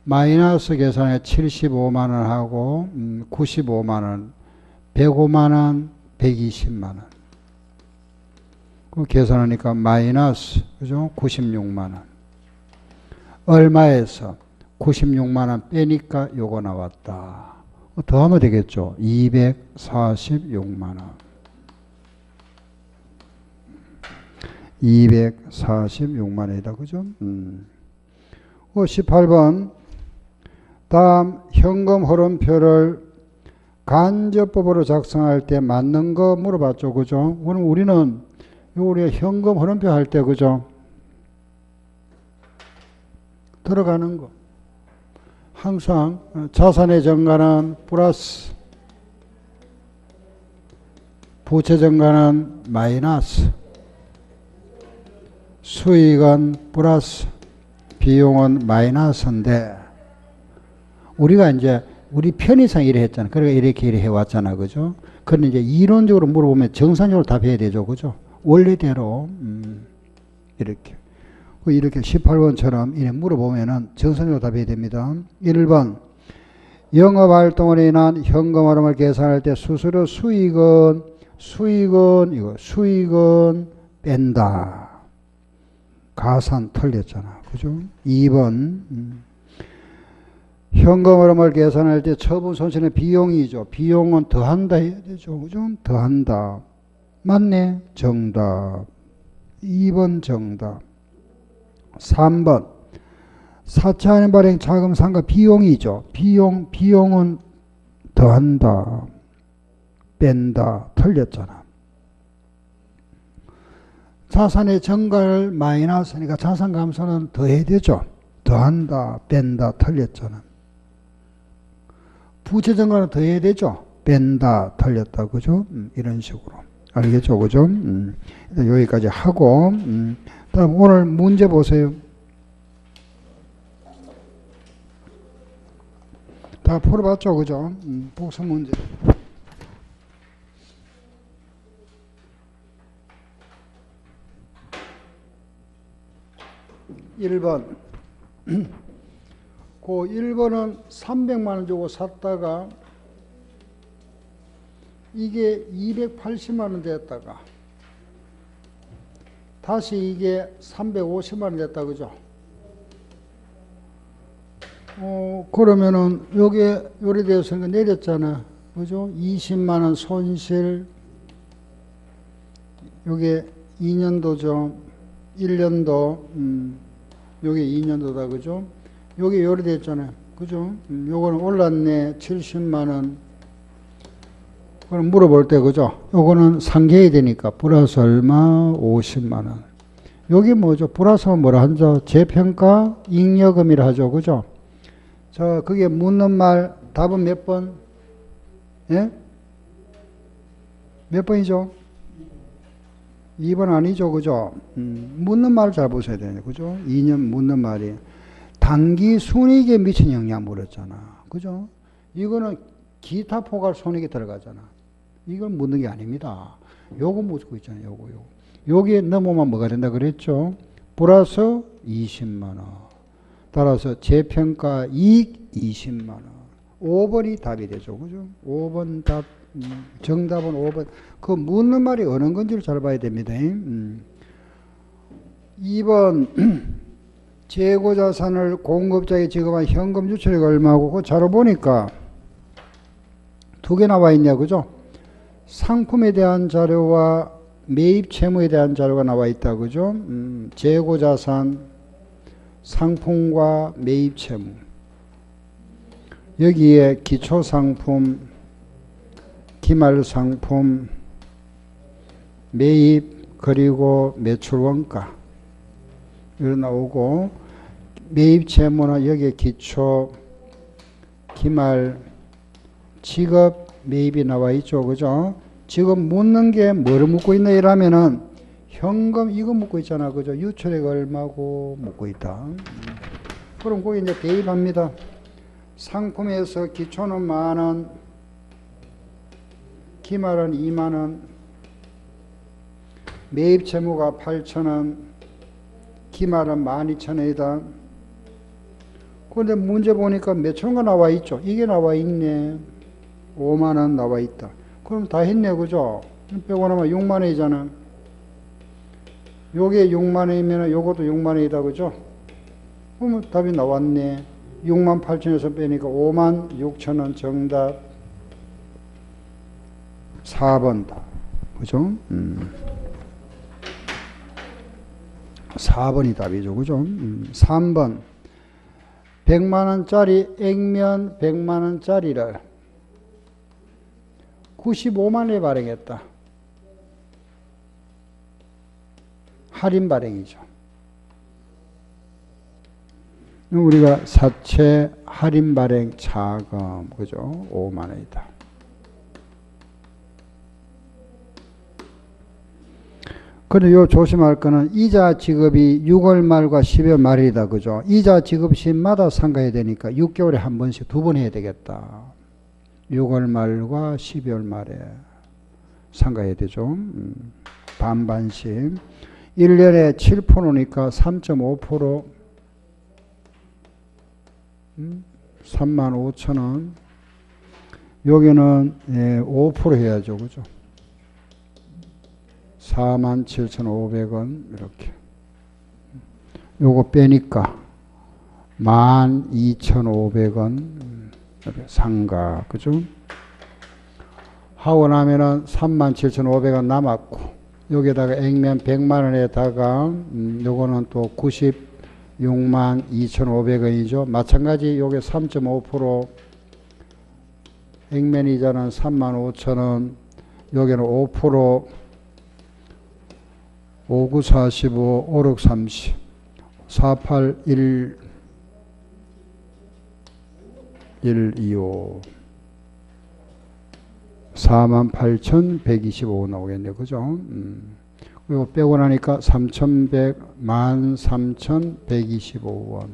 마이너스 계산에 75만원하고 95만원 105만원 120만원 그 계산하니까 마이너스 그죠? 96만원 얼마에서 96만원 빼니까 요거 나왔다. 더하면 되겠죠. 246만원 246만원이다. 그죠? 18번 다음 현금 흐름표를 간접법으로 작성할 때 맞는 거 물어봤죠. 그죠? 그럼 우리는 우리 현금 흐름표 할 때 그죠? 들어가는 거 항상 자산의 증가는 플러스 부채 증가는 마이너스 수익은 플러스 비용은 마이너스인데 우리가 이제 우리 편의상 이래 했잖아. 그러니까 이렇게 해왔잖아. 그죠? 그런데 이제 이론적으로 물어보면 정상적으로 답해야 되죠. 그죠? 원래대로 이렇게 18번처럼 이렇게 물어보면은 정상적으로 답해야 됩니다. 1번 영업활동으로 인한 현금 흐름을 계산할 때 수수료 수익은 뺀다. 가산 틀렸잖아. 그죠? 2번 현금 흐름을 계산할 때 처분 손실은 비용이죠. 비용은 더한다 해야 되죠. 그죠? 더한다. 맞네. 정답. 2번 정답. 3번 사채은행 발행 자금 상각 비용이죠. 비용은 더한다. 뺀다. 틀렸잖아. 자산의 증가를 마이너스니까 자산 감소는 더해야 되죠. 더한다. 뺀다. 틀렸잖아. 부채 증가는 더해야 되죠. 뺀다. 틀렸다. 그죠? 이런 식으로. 알겠죠? 그죠? 일단 여기까지 하고 다음 오늘 문제 보세요. 다 풀어봤죠? 그죠? 복수 문제. 1번. 그 1번은 300만원 주고 샀다가 이게 280만원 됐다가 다시 이게 350만원 됐다. 그죠? 그러면은 요게 요리되어서 내렸잖아. 그죠? 20만원 손실. 요게 2년도죠. 1년도. 요게 2년도다. 그죠? 요게 요리됐잖아요. 그죠? 요거는 올랐네. 70만원. 그럼 물어볼 때, 그죠? 요거는 상계해야 되니까, 플러스 얼마? 50만원. 여기 뭐죠? 플러스는 뭐라 하죠? 재평가 잉여금이라 하죠. 그죠? 그게 묻는 말, 답은 몇 번? 예? 몇 번이죠? 2번 아니죠. 그죠? 묻는 말을 잘 보셔야 돼요. 그죠? 2년 묻는 말이. 단기 순이익에 미친 영향 물었잖아. 그죠? 이거는 기타 포괄 손익에 들어가잖아. 이걸 묻는 게 아닙니다. 요거 묻고 있잖아요. 요거. 여기에 넘어만 뭐가 된다 그랬죠? 플러스 20만원. 따라서 재평가 이익 20만 원. 5번이 답이 되죠. 그죠? 5번 답. 정답은 5번. 그 묻는 말이 어느 건지를 잘 봐야 됩니다. 2번 재고자산을 공급자에 지급한 현금 유출액 얼마고 그 자료 보니까 두 개 나와 있냐 그죠? 상품에 대한 자료와 매입 채무에 대한 자료가 나와 있다 그죠? 재고자산, 상품과 매입 채무. 여기에 기초상품, 기말상품, 매입, 그리고 매출원가 이렇게 나오고, 매입 채무는 여기에 기초, 기말, 지급, 매입이 나와 있죠. 그죠? 지금 묻는 게 뭐를 묻고 있나 이러면은 현금 이거 묻고 있잖아. 그죠? 유출액 얼마고 묻고 있다. 그럼 거기 이제 대입합니다. 상품에서 기초는 10,000원, 기말은 20,000원, 매입 채무가 8,000원, 기말은 12,000원이다. 그런데 문제 보니까 매출원가 나와 있죠. 이게 나와 있네. 50,000원 나와 있다. 그럼 다 했네. 그죠? 빼고 나면 60,000원이잖아. 요게 60,000원이면 요것도 60,000원이다. 그죠? 그러면 답이 나왔네. 68,000원에서 빼니까 56,000원 정답 4번 답. 그죠? 4번이 답이죠. 그죠? 3번 100만원짜리 액면 100만원짜리를 95만원에 발행했다. 할인 발행이죠. 우리가 사채 할인 발행 차금, 그죠? 5만원이다. 근데 요 조심할 거는 이자 지급이 6월 말과 12월 말이다. 그죠? 이자 지급 시마다 상가해야 되니까 6개월에 한 번씩 2번 해야 되겠다. 6월 말과 12월 말에 상가해야 되죠. 반반씩. 1년에 7%니까 3.5%, 35,000원. 여기는 5% 해야죠. 그죠? 47,500원 이렇게. 요거 빼니까 12,500원 상가. 그죠? 하고 나면은 37,500원 남았고, 여기다가 액면 100만원에다가 요거는 또 962,500원이죠. 마찬가지 요게 3.5%, 액면 이자는 35,000원, 여기는 5%, 5945, 5630, 481, 125, 48,125 나오겠네요. 그죠? 그리고 빼고 나니까 3,100, 13,125원.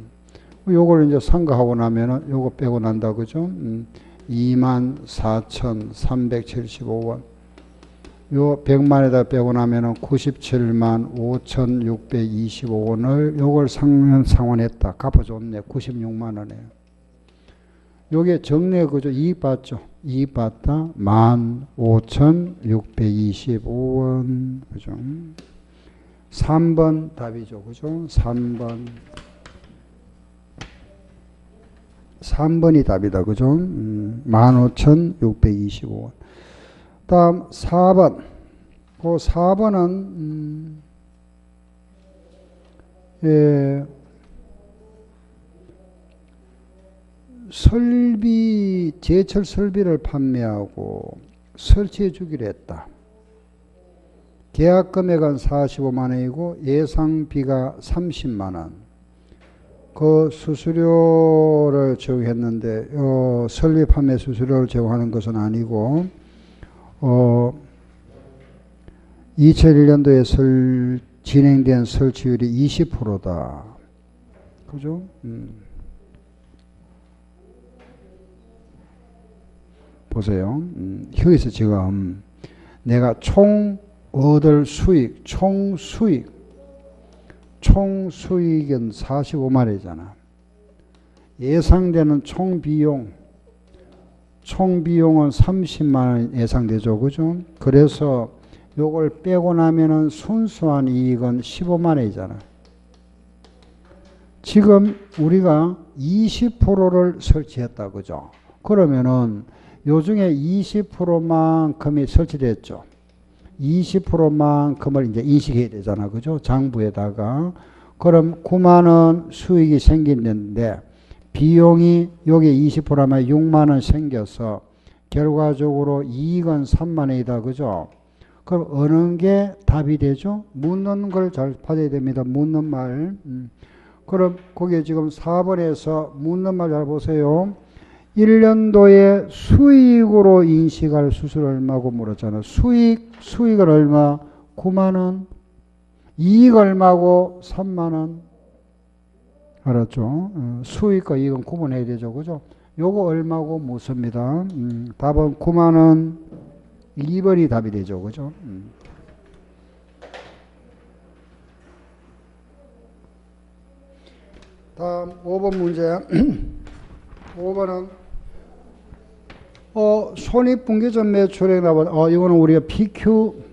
요걸 이제 상가하고 나면은 요거 빼고 난다. 그죠? 24,375원. 요 100만에다 빼고 나면은 975,625원을 요걸 상환했다. 갚아줬네. 96만원에. 요게 정례 그죠? 이익 받죠? 이익 받다. 15,625원. 그죠? 3번 답이죠. 그죠? 3번. 3번이 답이다. 그죠? 15,625원. 다음 4번. 그 4번은 설비, 제철 설비를 판매하고 설치해 주기로 했다. 계약 금액은 45만원이고 예상비가 30만원. 그 수수료를 제공했는데 설비 판매 수수료를 제공하는 것은 아니고 2001년도에 진행된 설치율이 20%다. 그죠? 보세요. 여기서 지금 내가 총 얻을 수익, 총수익은 45만원이잖아. 예상되는 총비용은 30만 원 예상되죠. 그죠? 그래서 요걸 빼고 나면은 순수한 이익은 15만 원이잖아. 지금 우리가 20%를 설치했다. 그죠? 그러면은 요 중에 20%만큼이 설치됐죠. 20%만큼을 이제 인식해야 되잖아. 그죠? 장부에다가. 그럼 9만 원 수익이 생기는데 비용이 여기 20%면 6만 원 생겨서 결과적으로 이익은 3만 원이다. 그죠? 그럼 어느 게 답이 되죠? 묻는 걸 잘 받아야 됩니다. 묻는 말. 그럼 거기에 지금 4번에서 묻는 말 잘 보세요. 1년도에 수익으로 인식할 수술 얼마고 물었잖아. 수익은 얼마? 9만 원. 이익 얼마고? 3만 원. 알았죠? 수익과 이익은 구분해야 되죠. 그죠? 요거 얼마고 묻습니다. 답은 9만 원. 2번이 답이 되죠. 그죠? 다음 5번 문제. 5번은 손익분기점 매출액 나와. 이거는 우리가 PQ는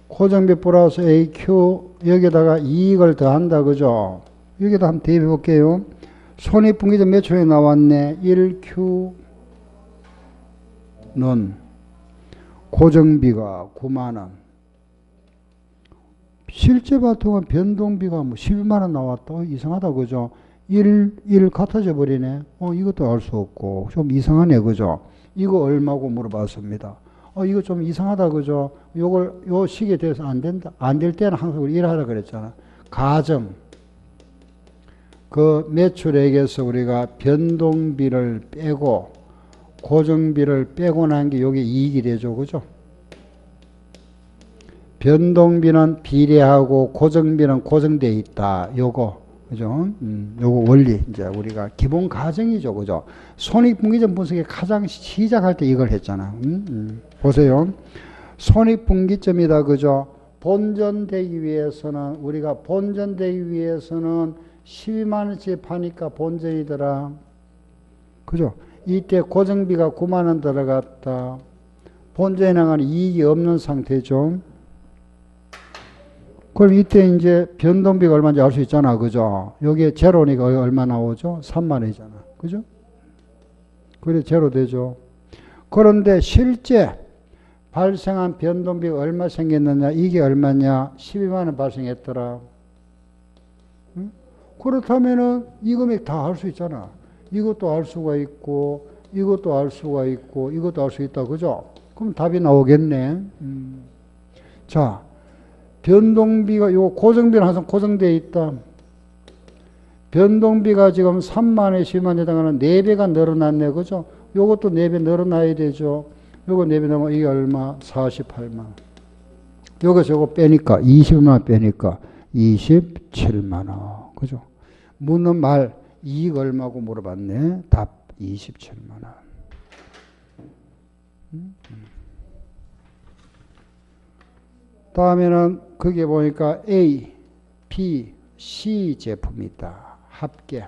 고정비 플러스 AQ 여기다가 이익을 더한다. 그죠? 여기다 한번 대입해 볼게요. 손익분기점 매출액 나왔네. 1Q는 고정비가 9만 원. 실제 바통은 변동비가 뭐 12만 원 나왔다. 이상하다. 그죠? 1 같아져 버리네. 이것도 알 수 없고 좀 이상하네. 그죠? 이거 얼마고 물어봤습니다. 이거 좀 이상하다. 그죠? 요 식에 대해서 안 된다. 안 될 때는 항상 우리 일하라 그랬잖아. 가정. 그 매출액에서 우리가 변동비를 빼고 고정비를 빼고 난 게 요게 이익이 되죠. 그죠? 변동비는 비례하고 고정비는 고정되어 있다. 요거. 그죠? 요거 원리. 이제 우리가 기본 가정이죠. 그죠? 손익분기점 분석에 가장 시작할 때 이걸 했잖아. 보세요. 손익분기점이다. 그죠? 본전되기 위해서는, 우리가 본전되기 위해서는 12만원치 파니까 본전이더라. 그죠? 이때 고정비가 9만원 들어갔다. 본전에 나가는 이익이 없는 상태죠. 그럼 이때 이제 변동비가 얼마인지 알 수 있잖아. 그죠? 여기에 제로니까 얼마 나오죠? 3만원이잖아. 그죠? 그래, 제로 되죠. 그런데 실제 발생한 변동비가 얼마 생겼느냐? 이게 얼마냐? 12만원 발생했더라. 응? 그렇다면은 이 금액 다 알 수 있잖아. 이것도 알 수가 있고, 이것도 알 수가 있고, 이것도 알 수 있다. 그죠? 그럼 답이 나오겠네. 자. 변동비가, 요 고정비는 항상 고정되어 있다. 변동비가 지금 3만에 10만 해당하는 4배가 늘어났네. 그죠? 요것도 4배 늘어나야 되죠. 요거 4배 넘어 이게 얼마? 48만. 요거 저거 빼니까, 20만 빼니까 27만원. 그죠? 묻는 말, 이익 얼마고 물어봤네. 답 27만원. 다음에는 거기에 보니까 A, B, C 제품이 있다. 합계.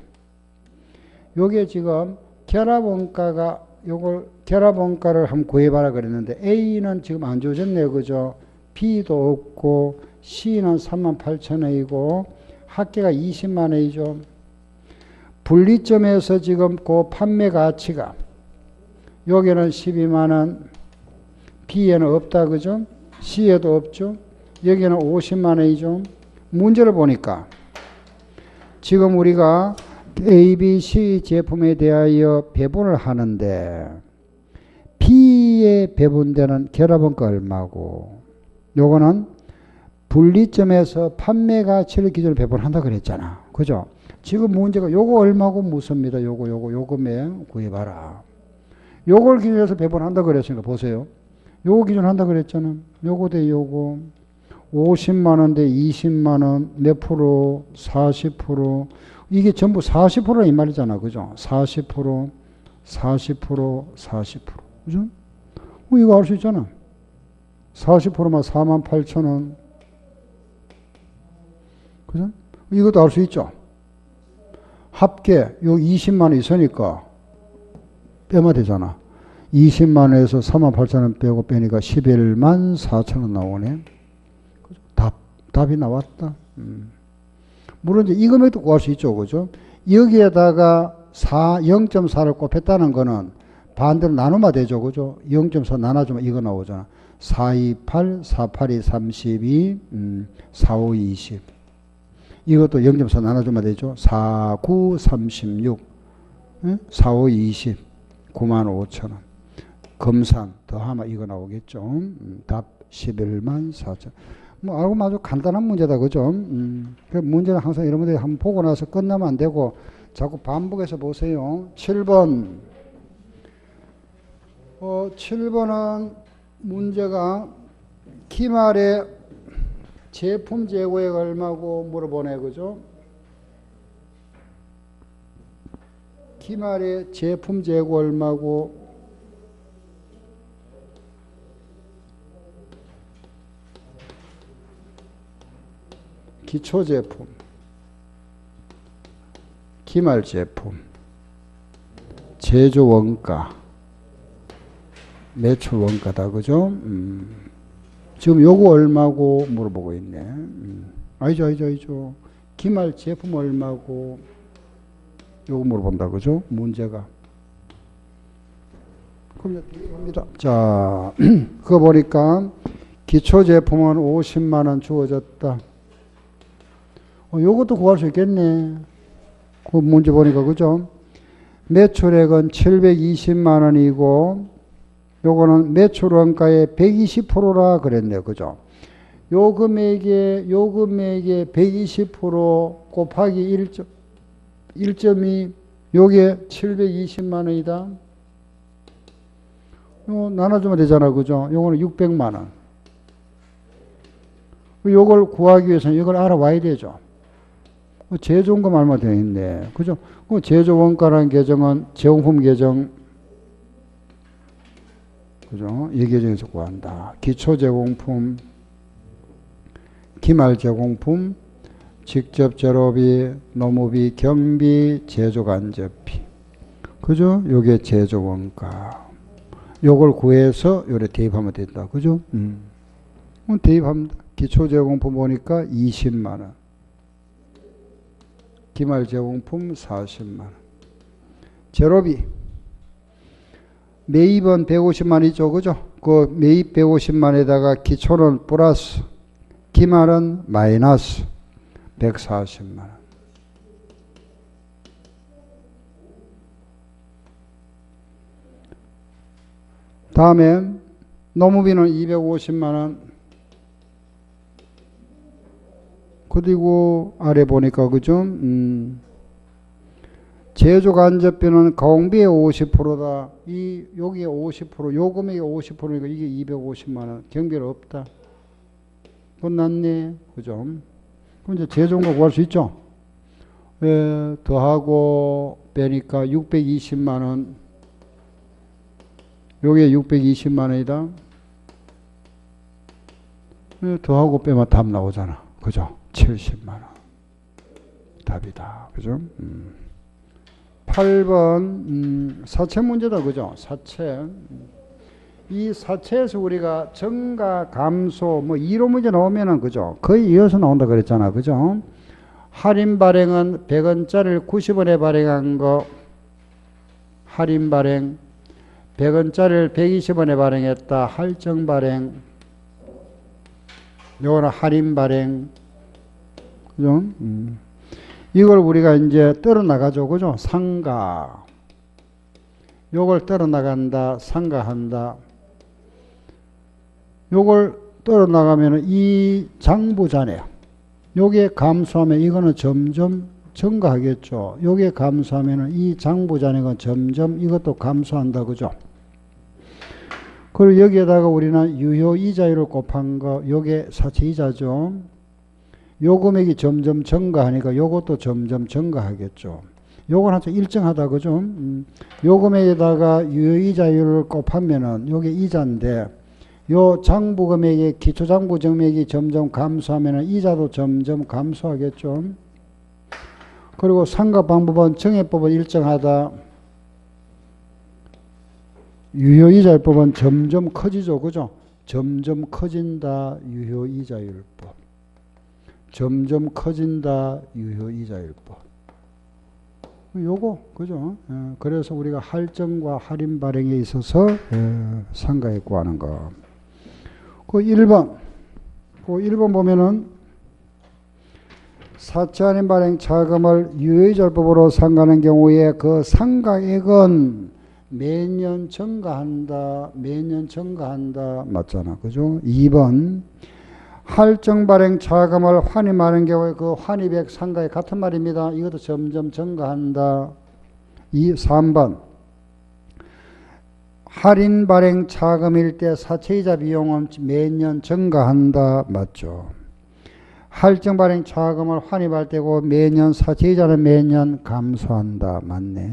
요게 지금 결합원가가 요걸 결합원가를 한번 구해봐라 그랬는데 A는 지금 안 주어졌네요. 그죠? B도 없고 C는 38,000원이고 합계가 20만 원이죠. 분리점에서 지금 그 판매 가치가 여기는 12만 원, B에는 없다. 그죠? C에도 없죠. 여기는 50만 원이죠. 문제를 보니까 지금 우리가 A, B, C 제품에 대하여 배분을 하는데 B에 배분되는 결합원가 얼마고 요거는 분리점에서 판매 가치를 기준으로 배분한다 그랬잖아. 그죠? 지금 문제가 요거 얼마고 묻습니다. 요거 금액 구해봐라. 요걸 기준으로 해서 배분한다 그랬으니까 보세요. 요거 기준 한다 그랬잖아. 요거 대 요거 50만원 대 20만원 몇 프로 40% 이게 전부 40%라 이 말이잖아. 그죠? 40% 40% 그죠? 이거 알 수 있잖아. 40%만 48,000원 그죠? 이것도 알 수 있죠. 합계 요 20만 원 있으니까 빼면 되잖아. 20만 원에서 4만 8천 원 빼고 빼니까 11만 4천 원 나오네. 답이 나왔다. 물론 이제 이 금액도 구할 수 있죠. 그죠? 여기에다가 0.4를 곱했다는 거는 반대로 나누면 되죠. 그죠? 0.4 나눠주면 이거 나오잖아. 4, 2, 8, 4, 8, 2, 32, 4, 5, 20. 이것도 0.4 나눠주면 되죠. 4, 9, 36, 4, 5, 20, 9만 5천 원. 검산 더하면 이거 나오겠죠. 답 11만 4천. 뭐 알고 아주 간단한 문제다. 그죠? 그 문제는 항상 여러분들이 한번 보고 나서 끝나면 안 되고 자꾸 반복해서 보세요. 7번. 7번은 문제가 기말에 제품 재고액 얼마고 물어보네. 그죠? 기말에 제품 재고 얼마고 기초 제품, 기말 제품, 제조 원가, 매출 원가다. 그죠? 지금 요거 얼마고 물어보고 있네. 아니죠. 기말 제품 얼마고 요거 물어본다. 그죠? 문제가. 그럼 합니다. 자, 그거 보니까 기초 제품은 50만 원 주어졌다. 요것도 구할 수 있겠네. 그 문제 보니까. 그죠? 매출액은 720만 원이고 요거는 매출 원가의 120%라 그랬네요. 그죠? 요 금액에 120% 곱하기 1.2 요게 720만 원이다. 요 나눠주면 되잖아. 그죠? 요거는 600만 원. 요걸 구하기 위해서는 이걸 알아와야 되죠. 제조원가 말만 되어 있네. 그죠? 그 제조원가라는 계정은 제공품 계정, 그죠? 이 계정에서 구한다. 기초 제공품, 기말 제공품, 직접 재료비, 노무비, 경비, 제조 간접비. 그죠? 요게 제조원가. 요걸 구해서 요래 대입하면 된다. 그죠? 대입합니다. 기초 제공품 보니까 20만 원. 기말 제공품 40만 원. 재료비. 매입은 150만 이죠. 그죠? 그 매입 150만에다가 기초는 플러스, 기말은 마이너스 140만 원. 다음에 노무비는 250만 원. 그리고 아래 보니까 그죠? 제조 간접비는 가공비의 50%다. 여기에 50%, 요 금액의 50%니까 이게 250만 원. 경비는 없다. 끝났네. 그죠? 그럼 이제 제조원가 구할 수 있죠? 더하고 빼니까 620만 원. 요게 620만 원이다. 더하고 빼면 답 나오잖아. 그죠? 70만 원. 답이다. 그죠? 8번, 사채 문제다. 그죠? 사채. 이 사채에서 우리가 증가, 감소, 뭐, 이로 문제 나오면은, 그죠? 거의 이어서 나온다 그랬잖아. 그죠? 할인 발행은 100원짜리를 90원에 발행한 거, 할인 발행. 100원짜리를 120원에 발행했다. 할증 발행. 요거는 할인 발행. 그죠? 이걸 우리가 이제 떨어나가죠. 그죠? 상가. 요걸 떨어나간다. 상가한다. 요걸 떨어나가면 이 장부자네요. 요게 감소하면 이거는 점점 증가하겠죠. 요게 감소하면 이 장부자네가 점점 이것도 감소한다. 그죠? 그리고 여기에다가 우리는 유효이자율을 곱한 거, 요게 사채이자죠. 요 금액이 점점 증가하니까 요것도 점점 증가하겠죠. 요건 항상 일정하다. 그죠? 요 금액에다가 유효이자율을 곱하면은 요게 이자인데, 요 장부 금액의 기초장부 증액이 점점 감소하면은 이자도 점점 감소하겠죠. 그리고 상가 방법은 정해법은 일정하다. 유효이자율법은 점점 커지죠. 그죠? 점점 커진다. 유효이자율법. 점점 커진다. 유효이자율법. 요거 그죠? 그래서 우리가 할증과 할인 발행에 있어서 상가에 구하는 거. 그 1번. 그 1번 보면은 사채 할인 발행 자금을 유효이자율법으로 상가하는 경우에 그 상가액은 매년 증가한다. 매년 증가한다. 맞잖아. 그죠? 2번. 할증 발행 자금을 환입하는 경우에 그 환입액 상가액 같은 말입니다. 이것도 점점 증가한다. 3번. 할인 발행 자금일 때 사채이자 비용은 매년 증가한다. 맞죠? 할증 발행 자금을 환입할 때고 매년 사채이자는 매년 감소한다. 맞네.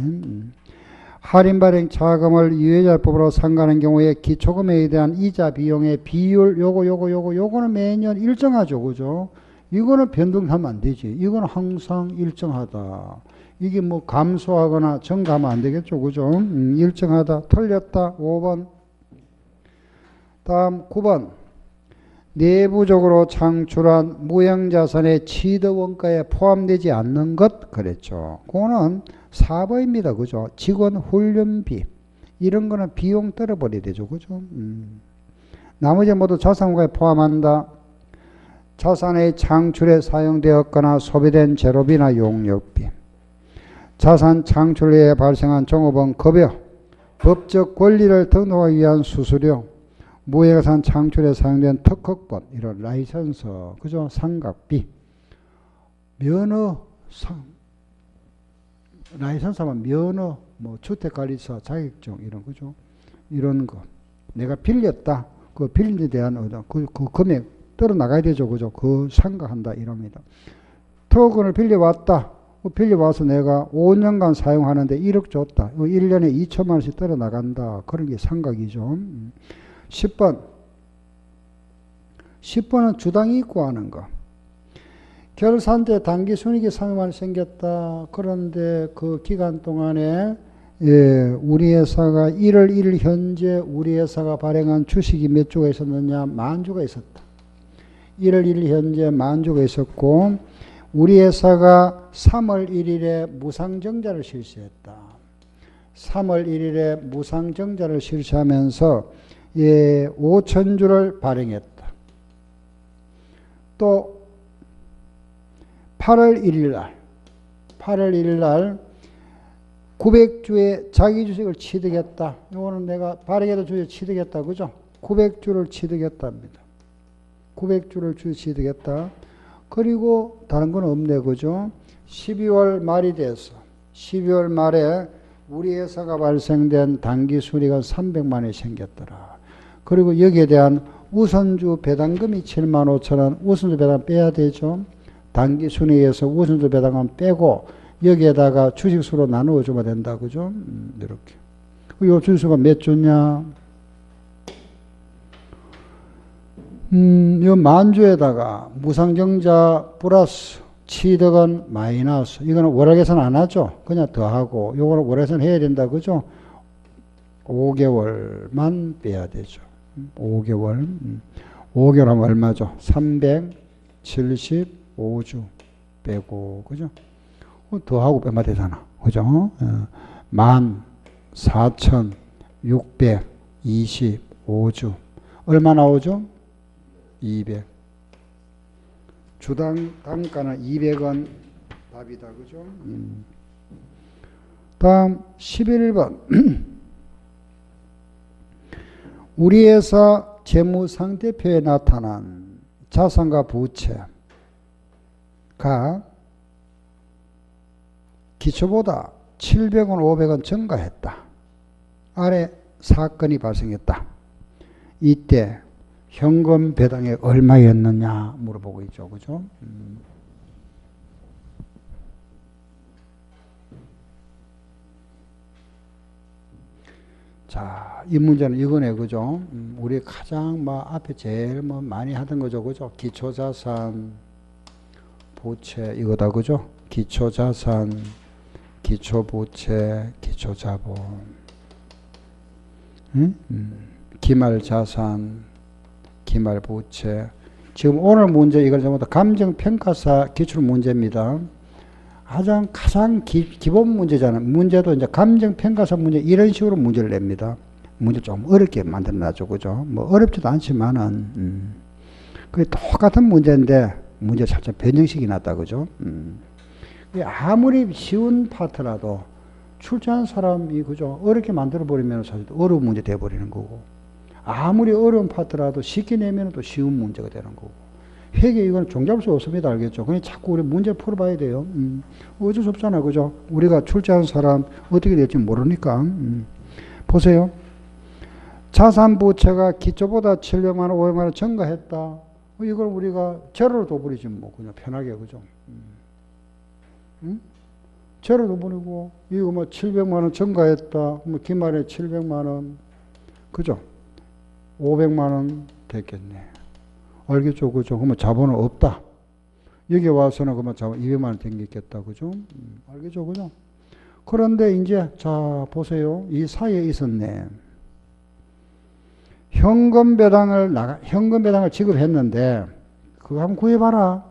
할인 발행 자금을 유효이자율법으로 상가하는 경우에 기초금액에 대한 이자 비용의 비율 요거는 매년 일정하죠. 그죠? 이거는 변동하면 안 되지. 이거는 항상 일정하다. 이게 뭐 감소하거나 증가하면 안 되겠죠. 그죠? 일정하다. 틀렸다. 5번. 다음 9번. 내부적으로 창출한 무형자산의 취득원가에 포함되지 않는 것 그랬죠. 그거는 사보입니다. 그죠? 직원 훈련비 이런 거는 비용 떨어버려야 되죠. 그죠? 나머지 모두 자산가에 포함한다. 자산의 창출에 사용되었거나 소비된 재료비나 용역비. 자산 창출에 발생한 종업원 급여, 법적 권리를 등록하기 위한 수수료, 무형자산 창출에 사용된 특허권, 이런 라이선스, 그죠? 상각비, 면허, 라이선스하면 면허, 뭐 주택관리사 자격증 이런 거죠. 이런 거 내가 빌렸다. 그 빌린 데 대한 그 금액 떨어 나가야 되죠. 그죠? 그 상각한다 이럽니다. 토건을 빌려왔다. 빌려와서 내가 5년간 사용하는데 1억 줬다. 1년에 2천만 원씩 떨어 나간다. 그런 게 상각이죠. 10번. 10번은 주당이 구하는 거. 결산 때 단기 순이익이 300만 원 생겼다. 그런데 그 기간 동안에 우리 회사가 1월 1일 현재 우리 회사가 발행한 주식이 몇 주가 있었느냐? 10,000주가 있었다. 1월 1일 현재 10,000주가 있었고 우리 회사가 3월 1일에 무상증자를 실시했다. 3월 1일에 무상증자를 실시하면서 5,000주를 발행했다. 또 8월 1일 날 900주의 자기 주식을 취득했다. 이거는 내가 발행해도 주식 취득했다. 그죠? 900주를 취득했답니다. 900주를 취득했다. 그리고 다른 건 없네. 그죠? 12월 말이 돼서 12월 말에 우리 회사가 발생된 단기 순이익은 300만 원이 생겼더라. 그리고 여기에 대한 우선주 배당금이 75,000원, 우선주 배당 빼야 되죠. 단기 순이익에서 우선주 배당금 빼고 여기에다가 주식수로 나누어 주면 된다. 그죠? 이렇게. 이 주식수가 몇 주냐? 이 10,000주에다가 무상증자 플러스 취득은 마이너스. 이거는 월화계산 안 하죠? 그냥 더하고. 요거는 월화계산 해야 된다. 그죠? 5개월만 빼야 되죠. 5개월. 5개월 하면 얼마죠? 375주 빼고. 그죠? 더하고 빼면 되잖아. 그죠? 14,625주. 얼마 나오죠? 200. 주당 단가는 200원 답이다. 그죠? 다음 11번. 우리 회사 재무상태표에 나타난 자산과 부채가 기초보다 700원, 500원 증가했다. 아래 사건이 발생했다. 이때 현금 배당이 얼마였느냐 물어보고 있죠. 그죠? 자, 이 문제는 이거네. 그죠? 우리 가장 앞에 제일 많이 하던 거죠. 그죠? 기초자산, 부채, 이거다. 그죠? 기초자산, 기초부채, 기초자본, 응? 기말자산, 기말부채. 지금 오늘 문제 이걸 전부 다 감정평가사 기출문제입니다. 가장 기본 문제잖아요. 문제도 이제 감정평가사 문제 이런 식으로 문제를 냅니다. 문제 좀 어렵게 만들어 놔죠. 그죠? 뭐 어렵지도 않지만은, 그게 똑같은 문제인데, 문제 살짝 변형식이 났다. 그죠? 아무리 쉬운 파트라도 출제한 사람이, 그죠? 어렵게 만들어버리면 사실 어려운 문제 돼버리는 거고, 아무리 어려운 파트라도 쉽게 내면 또 쉬운 문제가 되는 거고, 회계 이건 종잡을 수 없습니다. 알겠죠? 그냥 자꾸 우리 문제 풀어봐야 돼요. 어쩔 수 없잖아. 그죠? 우리가 출제한 사람 어떻게 될지 모르니까. 보세요. 자산부채가 기초보다 700만 원, 500만 원 증가했다. 이걸 우리가 제로로 둬버리지 뭐 그냥 편하게. 그죠? 제로로 둬버리고 이거 뭐 700만 원 증가했다. 뭐 기말에 700만 원. 그죠? 500만 원 됐겠네. 알겠죠? 그죠? 그러면 자본은 없다. 여기 와서는 그러면 자본 200만 원 생겼겠다. 그죠? 알겠죠? 그죠? 그런데 이제 자 보세요. 이 사이에 있었네. 현금 배당을 지급했는데 그거 한번 구해봐라.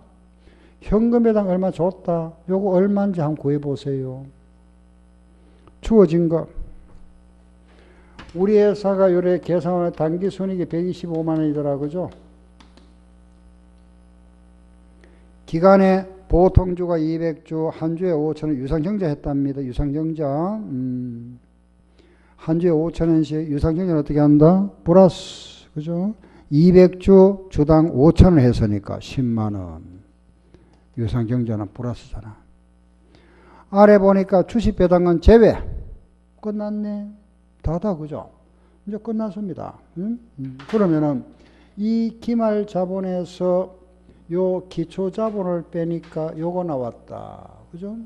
현금 배당 얼마 줬다. 요거 얼마인지 한번 구해보세요. 주어진 거. 우리 회사가 요래 계산하는 당기순이익이 125만 원이더라. 그죠? 기간에 보통주가 200주, 한 주에 5천원 유상증자 했답니다. 유상증자. 한 주에 5천원씩 유상증자는 어떻게 한다? 플러스. 그죠? 200주 주당 5천원 했으니까 10만원. 유상증자는 플러스잖아. 아래 보니까 주식 배당은 제외. 끝났네. 다다. 그죠? 이제 끝났습니다. 그러면은 이 기말 자본에서 요 기초 자본을 빼니까 요거 나왔다. 그죠?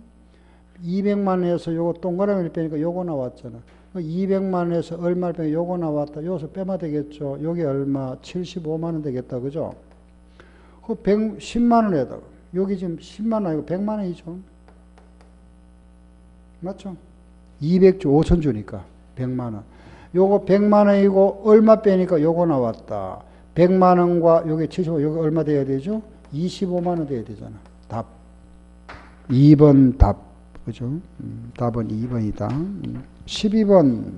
200만 원에서 요거 동그라미를 빼니까 요거 나왔잖아. 200만 원에서 얼마를 빼니까 요거 나왔다. 여기서 빼면 되겠죠. 요게 얼마? 75만 원 되겠다. 그죠? 그 10만 원에다가 여기 지금 10만 원 아니고 100만 원이죠. 맞죠? 200주 5천 주니까 100만 원. 요거 100만 원이고 얼마 빼니까 요거 나왔다. 100만 원과 요게 75, 요게 얼마 돼야 되죠? 25만 원 돼야 되잖아. 답. 2번 답. 그죠? 답은 2번이다. 12번.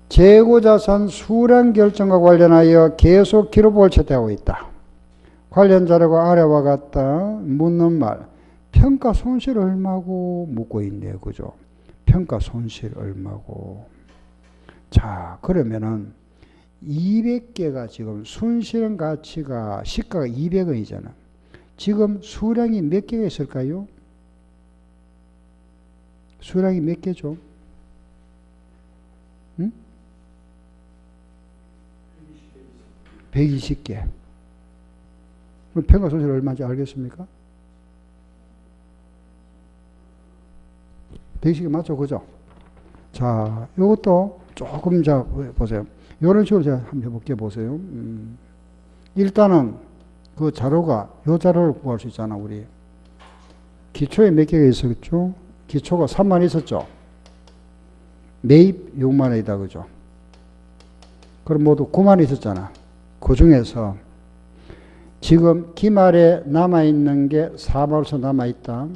재고자산 수량 결정과 관련하여 계속 기록부를 채택하고 있다. 관련 자료가 아래와 같다. 묻는 말. 평가 손실 얼마고 묻고 있네요. 그죠? 평가 손실 얼마고. 자, 그러면은 200개가 지금 순실현 가치가 시가가 200원이잖아. 지금 수량이 몇 개가 있을까요? 수량이 몇 개죠? 응? 120개. 그럼 평가 손실 얼마인지 알겠습니까? 120개 맞죠? 그죠? 자, 이것도 조금 자 보세요. 이런 식으로 제가 한번 해볼게요. 보세요. 일단은 그 자료가 요 자료를 구할 수 있잖아. 우리 기초에 몇 개가 있었죠? 기초가 3만 있었죠. 매입 6만 원이다. 그죠? 그럼 모두 9만 있었잖아. 그 중에서 지금 기말에 남아있는 게 4만원서 남아있다.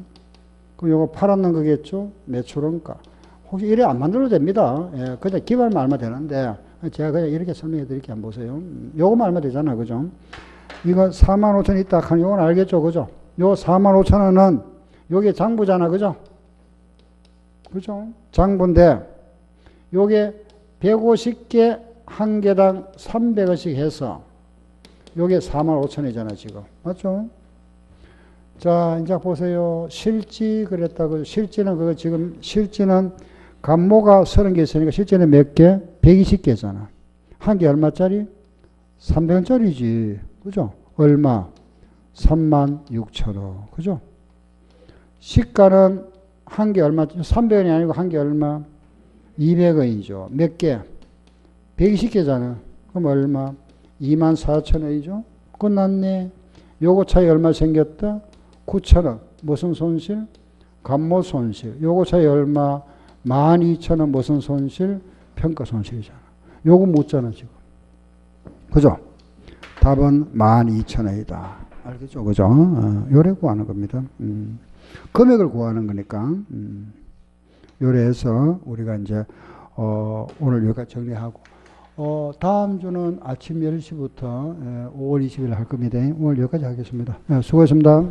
그럼 요거 팔았는 거겠죠? 매출원가. 혹시 이래 안 만들어도 됩니다. 예, 그냥 기말만 알면 되는데, 제가 그냥 이렇게 설명해 드릴게요. 한번 보세요. 요거만 알면 되잖아. 그죠? 이거 4만 5천 있다 하면 요건 알겠죠? 그죠? 요 4만 5천 원은 요게 장부잖아. 그죠? 그죠? 장부인데, 요게 150개 한 개당 300원씩 해서 요게 4만 5천 원이잖아. 지금. 맞죠? 자, 이제 보세요. 실지 그랬다고. 실지는 그거 지금 실지는 간모가 30개 있으니까 실지는 몇 개? 120개잖아. 한 개 얼마짜리? 300원짜리지. 그죠? 얼마? 3만 6천 원. 그죠? 시가는 한 개 얼마? 300원이 아니고 한 개 얼마? 200원이죠. 몇 개? 120개잖아. 그럼 얼마? 2만 4천 원이죠. 끝났네. 요거 차이 얼마 생겼다? 9천 원. 무슨 손실? 감모 손실. 요거 차이 얼마? 12,000원 무슨 손실? 평가 손실이잖아. 요거 묻잖아, 지금. 그죠? 답은 12,000원이다. 알겠죠? 그죠? 요래 구하는 겁니다. 금액을 구하는 거니까. 요래해서 우리가 이제, 오늘 여기까지 정리하고, 다음 주는 아침 10시부터 5월 20일 할 겁니다. 오늘 여기까지 하겠습니다. 수고하셨습니다.